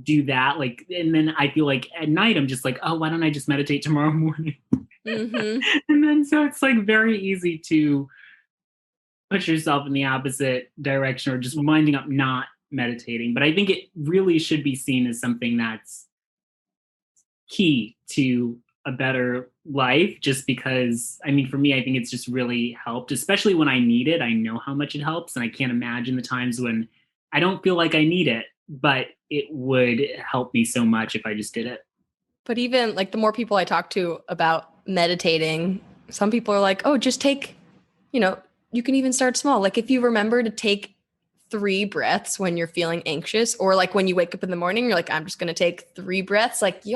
do that. Like, and then I feel like at night, I'm just like, oh, why don't I just meditate tomorrow morning? And then, so it's like very easy to push yourself in the opposite direction or just winding up not meditating. But I think it really should be seen as something that's key to a better life, just because, I mean, for me, I think it's just really helped, especially when I need it. I know how much it helps, and I can't imagine the times when I don't feel like I need it, but it would help me so much if I just did it. But even like the more people I talk to about meditating, some people are like, oh, just take, you can even start small. Like if you remember to take 3 breaths when you're feeling anxious, or like when you wake up in the morning, you're like, I'm just going to take 3 breaths. Like I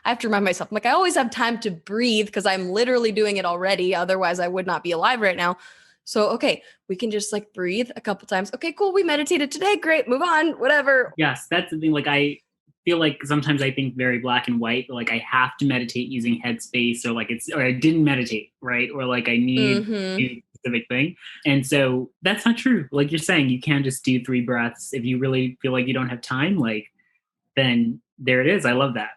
have to remind myself, I'm like, I always have time to breathe because I'm literally doing it already. Otherwise I would not be alive right now. So, okay, we can just like breathe a couple times. Okay, cool. We meditated today. Great. Move on. Whatever. Yes. That's the thing. Like I feel like sometimes I think very black and white, but like I have to meditate using Headspace, or I didn't meditate, right? Or like I need to do a specific thing. And so that's not true. Like you're saying, you can just do 3 breaths. If you really feel like you don't have time, like, then there it is. I love that.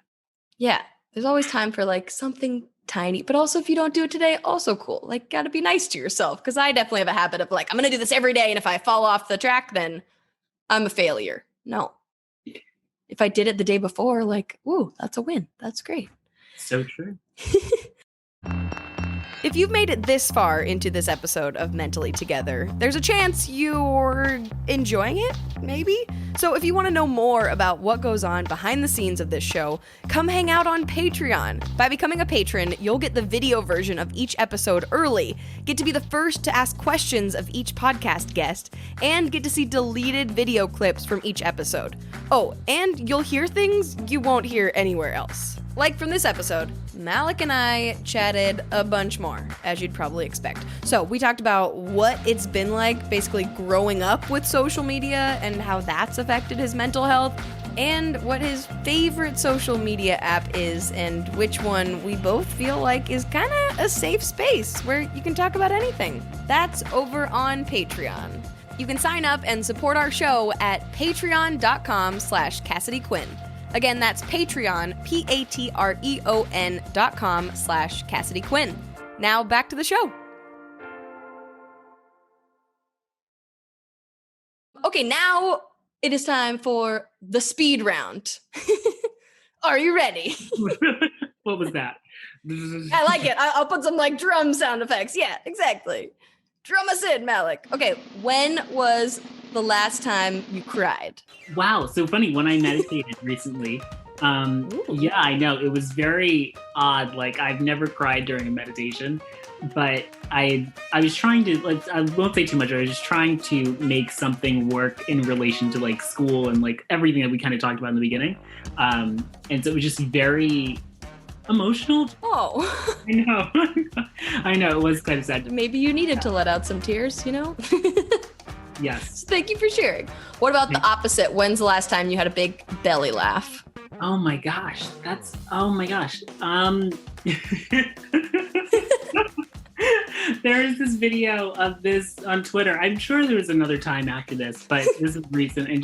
Yeah. There's always time for like something tiny, but also if you don't do it today, also cool. Like gotta be nice to yourself. Cause I definitely have a habit of like, I'm going to do this every day. And if I fall off the track, then I'm a failure. No. If I did it the day before, like, ooh, that's a win. That's great. So true. If you've made it this far into this episode of Mentally Together, there's a chance you're enjoying it, maybe? So if you want to know more about what goes on behind the scenes of this show, come hang out on Patreon. By becoming a patron, you'll get the video version of each episode early, get to be the first to ask questions of each podcast guest, and get to see deleted video clips from each episode. Oh, and you'll hear things you won't hear anywhere else. Like from this episode, Malick and I chatted a bunch more, as you'd probably expect. So we talked about what it's been like basically growing up with social media and how that's affected his mental health, and what his favorite social media app is, and which one we both feel like is kind of a safe space where you can talk about anything. That's over on Patreon. You can sign up and support our show at patreon.com/Cassidy Quinn. Again, that's Patreon, patreon.com/Cassidy Quinn. Now back to the show. Okay, now it is time for the speed round. Are you ready? What was that? I like it. I'll put some like drum sound effects. Yeah, exactly. Drum us in, Malick. Okay, when was the last time you cried? Wow, so funny. When I meditated recently, yeah, I know it was very odd. Like I've never cried during a meditation, but I was trying to, like, I won't say too much. I was just trying to make something work in relation to like school and like everything that we kind of talked about in the beginning, and so it was just very emotional. Oh, I know. I know, it was kind of sad. maybe you needed to let out some tears, you know? Yes. So thank you for sharing. What about the opposite? When's the last time you had a big belly laugh? Oh my gosh. Oh my gosh. There is this video of this on Twitter. I'm sure there was another time after this, but this is recent. And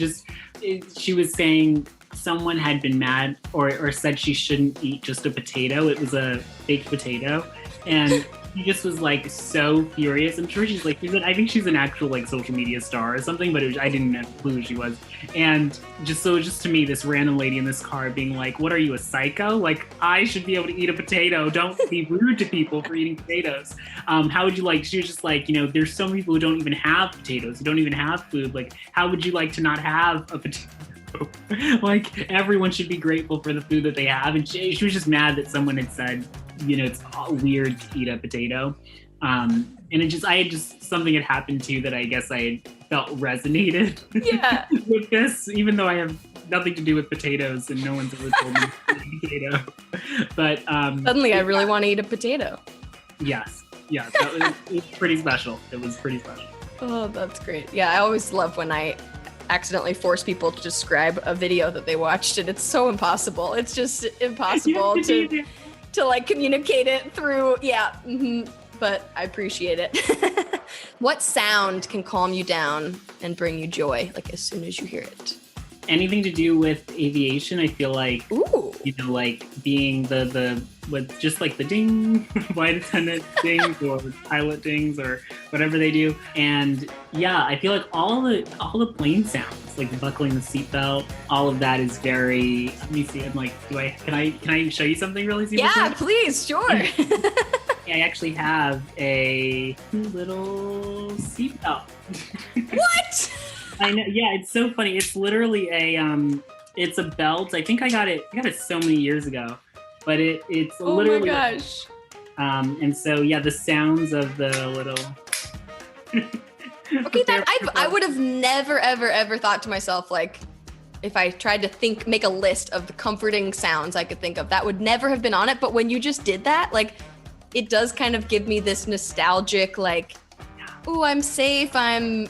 she was saying someone had been mad or said she shouldn't eat just a potato. It was a baked potato. And he just was like so furious. I'm sure she's like, I think she's an actual like social media star or something, but I didn't know who she was. And just to me, this random lady in this car being like, what are you, a psycho? Like, I should be able to eat a potato. Don't be rude to people for eating potatoes. How would you like, she was just like, there's so many people who don't even have potatoes, who don't even have food. Like, how would you like to not have a potato? Like, everyone should be grateful for the food that they have. And she was just mad that someone had said, it's weird to eat a potato. And something had happened too that I guess I had felt resonated with this, even though I have nothing to do with potatoes and no one's ever told me to eat a potato. But suddenly I really want to eat a potato. Yes. Yeah, it was pretty special. It was pretty special. Oh, that's great. Yeah, I always love when I accidentally force people to describe a video that they watched, and it's so impossible. It's just impossible to like communicate it through. But I appreciate it. What sound can calm you down and bring you joy, like as soon as you hear it? Anything to do with aviation, I feel like, ooh, like being with just like the ding, flight attendant dings or pilot dings or whatever they do. And yeah, I feel like all the plane sounds, like buckling the seatbelt, all of that is very, let me see, I'm like, can I show you something really simple? Yeah, please, sure. I actually have a little seatbelt. What? I know. Yeah, it's so funny. It's literally it's a belt. I think I got it so many years ago, but it's literally. Oh my gosh. And so yeah, the sounds of the little. Okay, I would have never ever thought to myself, like, if I tried to make a list of the comforting sounds I could think of, that would never have been on it. But when you just did that, like, it does kind of give me this nostalgic, like, oh, I'm safe. I'm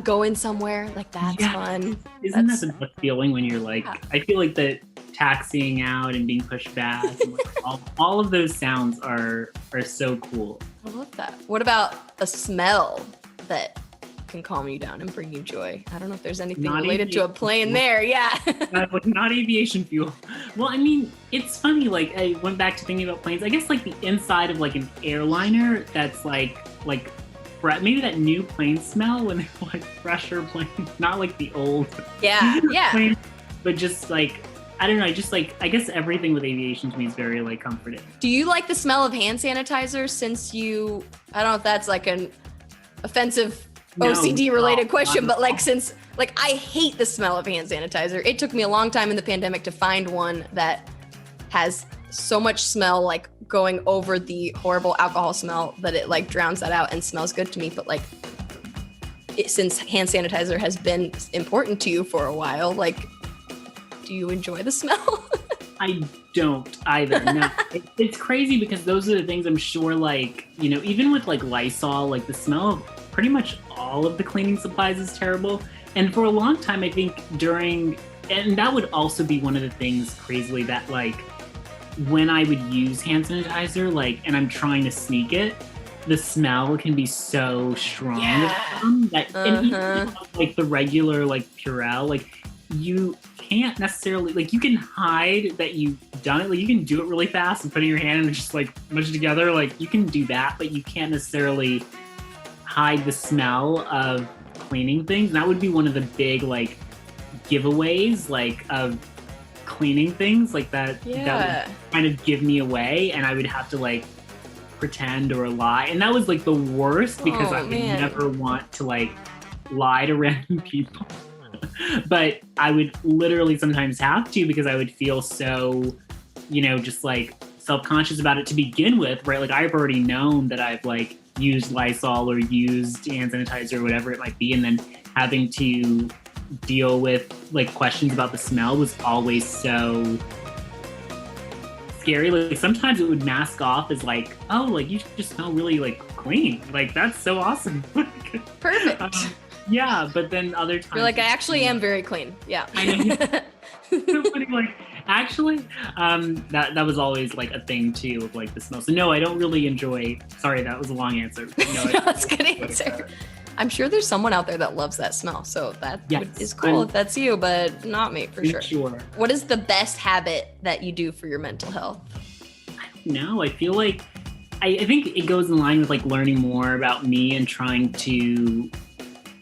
going somewhere, like that's fun. Isn't that the best feeling when you're like, I feel like the taxiing out and being pushed back, and like all of those sounds are so cool. I love that. What about a smell that can calm you down and bring you joy? I don't know if there's anything related to a plane there. Yeah. Like not aviation fuel. Well, I mean, it's funny, like I went back to thinking about planes. I guess like the inside of like an airliner that's like maybe that new plane smell when they're like fresher planes, not like the old planes, but just like, I don't know, I guess everything with aviation to me is very like comforting. Do you like the smell of hand sanitizer I don't know if that's like an offensive OCD related question, but like since like I hate the smell of hand sanitizer. It took me a long time in the pandemic to find one that has so much smell, like going over the horrible alcohol smell, that it like drowns that out and smells good to me. But like since hand sanitizer has been important to you for a while, like, do you enjoy the smell? I don't either. No, it's crazy because those are the things I'm sure, like, even with like Lysol, like the smell of pretty much all of the cleaning supplies is terrible. And for a long time, I think and that would also be one of the things crazily that like, when I would use hand sanitizer, like, and I'm trying to sneak it, the smell can be so strong. And even like the regular like Purell, like you can't necessarily, like, you can hide that you've done it. Like you can do it really fast and put it in your hand and just like mush it together. Like you can do that, but you can't necessarily hide the smell of cleaning things. And that would be one of the big like giveaways, like of cleaning things like that. Yeah. That would kind of give me away, and I would have to like pretend or lie, and that was like the worst because I would never want to like lie to random people. But I would literally sometimes have to because I would feel so, just like self-conscious about it to begin with, right? Like I've already known that I've like used Lysol or used hand sanitizer or whatever it might be, and then having to deal with like questions about the smell was always so scary. Like sometimes it would mask off as like, oh, like you just smell really like clean. Like that's so awesome. Perfect. Yeah, but then other times You're like, I actually am very clean. Yeah. I know. So funny, like actually, that was always like a thing too of like the smell. So no, I don't really enjoy. Sorry, that was a long answer. No, that's a good answer. I'm sure there's someone out there that loves that smell, so that is cool if that's you, but not me for sure. Sure. What is the best habit that you do for your mental health? I don't know. I feel like I think it goes in line with like learning more about me and trying to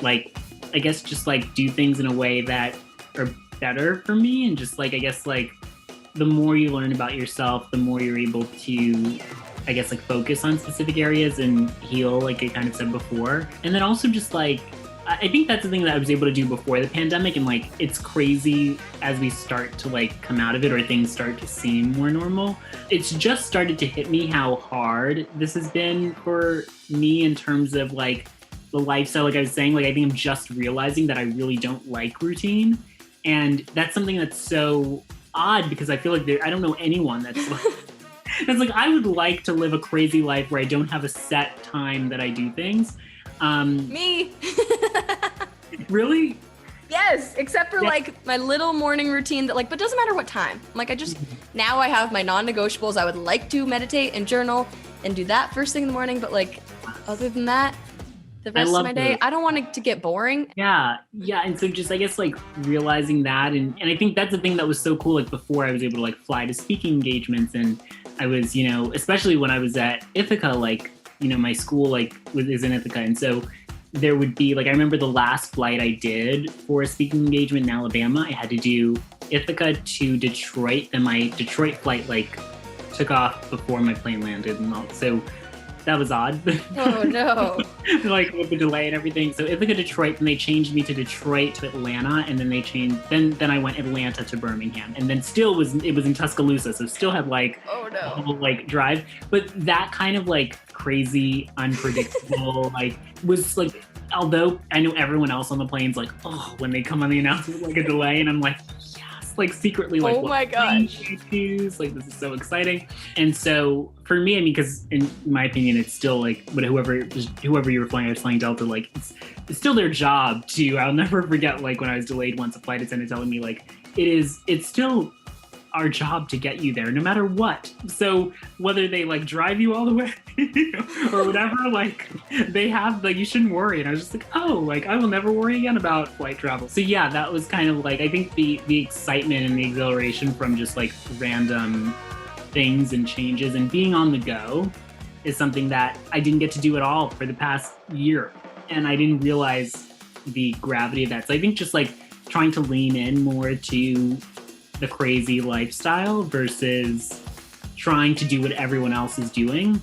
like, I guess just like do things in a way that are better for me, and just like, I guess like the more you learn about yourself, the more you're able to, I guess, like focus on specific areas and heal, like I kind of said before. And then also just like, I think that's the thing that I was able to do before the pandemic. And like, it's crazy as we start to like come out of it or things start to seem more normal. It's just started to hit me how hard this has been for me in terms of like the lifestyle. Like I was saying, like, I think I'm just realizing that I really don't like routine. And that's something that's so odd because I feel like I don't know anyone that's like, it's like, I would like to live a crazy life where I don't have a set time that I do things. Me. Really? Yes, except for like my little morning routine that like, but doesn't matter what time. Like I just, now I have my non-negotiables. I would like to meditate and journal and do that first thing in the morning. But like, other than that, the rest of my day, I don't want it to get boring. Yeah. And so just, I guess, like realizing that. And I think that's the thing that was so cool. Like before I was able to like fly to speaking engagements, and I was, especially when I was at Ithaca, like, my school like is in Ithaca. And so there would be like, I remember the last flight I did for a speaking engagement in Alabama, I had to do Ithaca to Detroit. And my Detroit flight like took off before my plane landed and all. So that was odd. Oh no. Like with the delay and everything. So Ithaca, Detroit, and they changed me to Detroit to Atlanta, and then they changed. Then I went Atlanta to Birmingham, and then it was in Tuscaloosa, so still had like a whole like drive. But that kind of like crazy, unpredictable, like was like. Although I know everyone else on the plane's like, oh, when they come on the announcement like a delay, and I'm like, yes, like secretly like, oh my gosh, like this is so exciting. And so for me, I mean, because in my opinion, it's still like, whoever you were flying, I was flying Delta, like it's still their job to. I'll never forget like when I was delayed once, a flight attendant telling me like it's still our job to get you there no matter what. So whether they like drive you all the way or whatever, like they have, like, you shouldn't worry. And I was just like, oh, like I will never worry again about flight travel. So yeah, that was kind of like, I think the excitement and the exhilaration from just like random things and changes and being on the go is something that I didn't get to do at all for the past year. And I didn't realize the gravity of that. So I think just like trying to lean in more to the crazy lifestyle versus trying to do what everyone else is doing.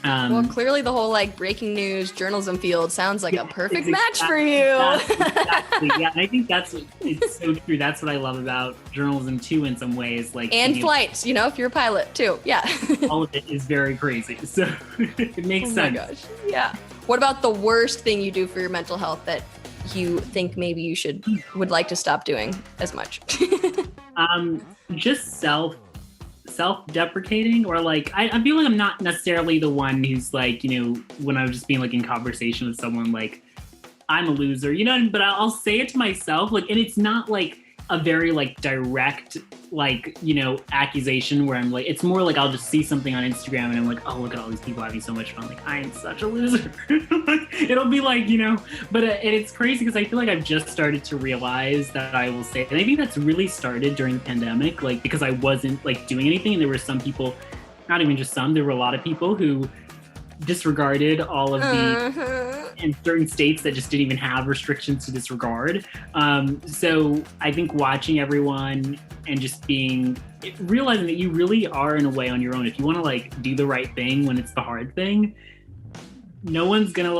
Well, clearly the whole like breaking news journalism field sounds like a perfect match for you. Exactly. Yeah, and I think it's so true. That's what I love about journalism too, in some ways. Like, and flights, if you're a pilot too. Yeah. All of it is very crazy. So it makes sense. Oh my gosh. Yeah. What about the worst thing you do for your mental health that you think maybe you would like to stop doing as much? Just self-deprecating, or like I feel like I'm not necessarily the one who's like, when I was just being like in conversation with someone, like I'm a loser, but I'll say it to myself, like, and it's not like a very like direct like accusation where I'm like, it's more like I'll just see something on Instagram and I'm like, oh, look at all these people having so much fun, like I am such a loser. It'll be like, but it's crazy because I feel like I've just started to realize that I will say, and I think that's really started during the pandemic, like because I wasn't like doing anything, and there were some people, not even just some, there were a lot of people who disregarded all of the in certain states that just didn't even have restrictions to disregard. So I think watching everyone and just realizing that you really are in a way on your own. If you want to like do the right thing when it's the hard thing, no one's gonna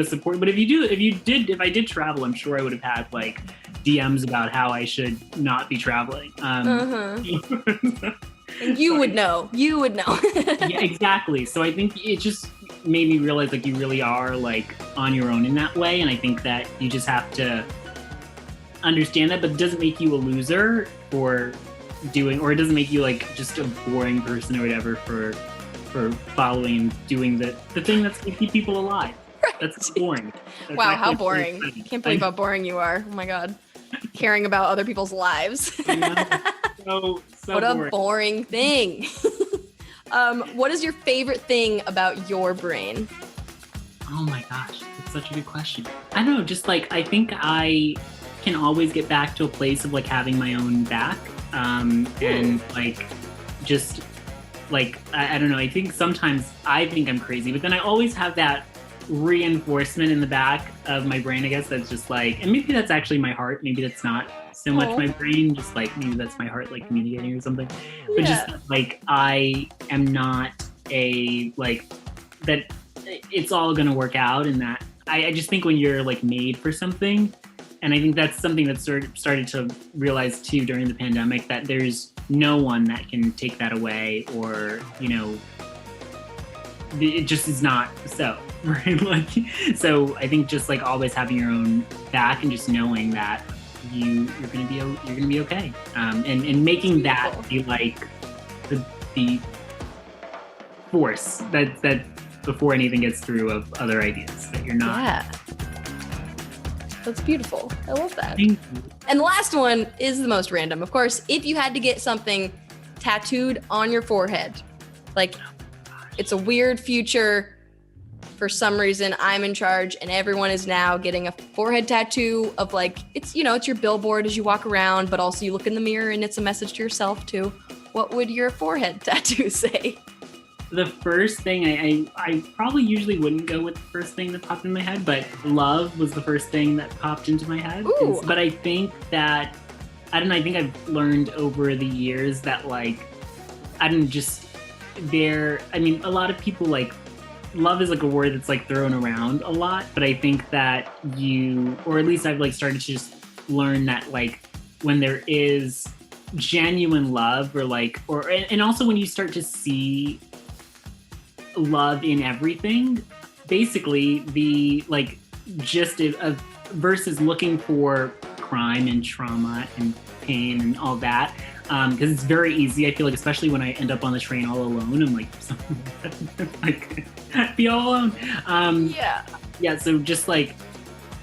support. But if I did travel, I'm sure I would have had like DMs about how I should not be traveling. And you would know. Yeah, exactly. So I think it just made me realize like you really are like on your own in that way. And I think that you just have to understand that, but it doesn't make you a loser or it doesn't make you like just a boring person or whatever for following and doing the thing that's going to keep people alive. Right. That's boring. That's wow, how boring. Can't believe how boring you are. Oh my God. Caring about other people's lives. I know. So what a boring thing. What is your favorite thing about your brain? Oh my gosh, that's such a good question. I don't know, just like, I think I can always get back to a place of like having my own back. And like, just like, I don't know, I think sometimes I think I'm crazy, but then I always have that reinforcement in the back of my brain, I guess, that's just like, and maybe that's actually my heart, maybe that's not so much my brain, just like maybe that's my heart like communicating or something. But just like I am not that it's all gonna work out, and that I just think when you're like made for something, and I think that's something that started to realize too during the pandemic, that there's no one that can take that away, or it just is not so. Right? Like, so I think just like always having your own back and just knowing that you're gonna be okay, and making that be like the force that before anything gets through of other ideas that you're not. Yeah, that's beautiful. I love that. Thank you. And the last one is the most random. Of course, if you had to get something tattooed on your forehead, like it's a weird future. For some reason, I'm in charge and everyone is now getting a forehead tattoo of like, it's your billboard as you walk around, but also you look in the mirror and it's a message to yourself too. What would your forehead tattoo say? The first thing, I probably usually wouldn't go with the first thing that popped in my head, but love was the first thing that popped into my head. But I think that, I don't know, I think I've learned over the years that like, a lot of people like, love is like a word that's like thrown around a lot, but I think that or at least I've like started to just learn that like when there is genuine love and also when you start to see love in everything, basically the like gist of versus looking for crime and trauma and pain and all that. Because it's very easy, I feel like, especially when I end up on the train all alone, I'm like, like be all alone. Yeah, so just like,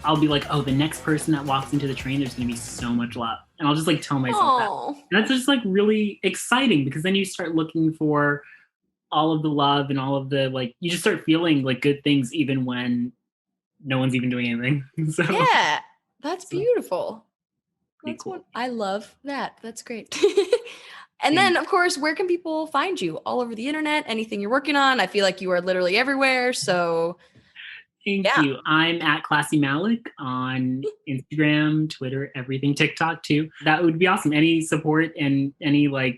I'll be like, oh, the next person that walks into the train, there's gonna be so much love. And I'll just like tell myself that. And that's just like really exciting, because then you start looking for all of the love and all of the, like, you just start feeling like good things even when no one's even doing anything. So, yeah, that's beautiful. That's cool. what I love. That's great. And then, of course, where can people find you? All over the internet, anything you're working on? I feel like you are literally everywhere. So thank you. I'm at Classy Malick on Instagram, Twitter, everything, TikTok too. That would be awesome. Any support and any like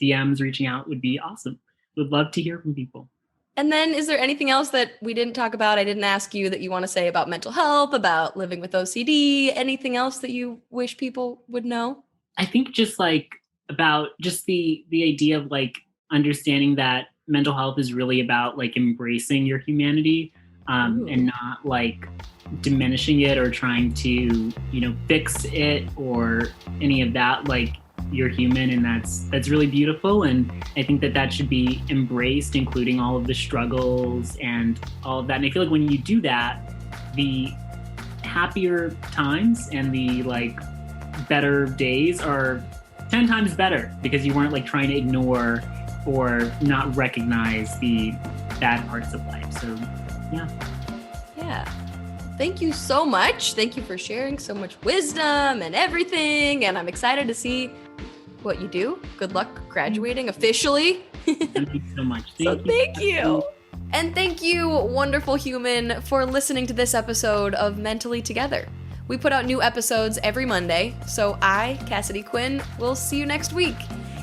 DMs reaching out would be awesome. Would love to hear from people. And then is there anything else that we didn't talk about, I didn't ask you, that you want to say about mental health, about living with OCD, anything else that you wish people would know? I think just like about just the idea of like understanding that mental health is really about like embracing your humanity, and not like diminishing it or trying to, fix it or any of that. Like, you're human, and that's really beautiful, and I think that should be embraced, including all of the struggles and all of that. And I feel like when you do that, the happier times and the like better days are 10 times better, because you weren't like trying to ignore or not recognize the bad parts of life. So yeah. Thank you so much. Thank you for sharing so much wisdom and everything, and I'm excited to see what you do. Good luck graduating officially. Thank you so much. Thank you. And thank you, wonderful human, for listening to this episode of Mentally Together. We put out new episodes every Monday, so I, Cassidy Quinn, will see you next week.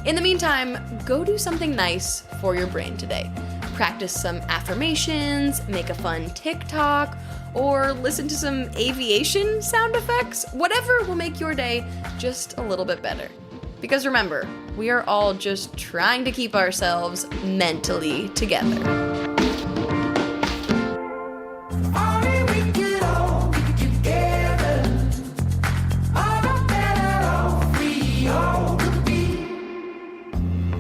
In the meantime, go do something nice for your brain today. Practice some affirmations, make a fun TikTok, or listen to some aviation sound effects. Whatever will make your day just a little bit better. Because remember, we are all just trying to keep ourselves mentally together.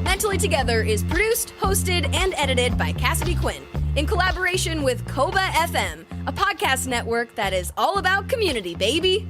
Mentally Together is produced, hosted, and edited by Cassidy Quinn in collaboration with Koba FM, a podcast network that is all about community, baby.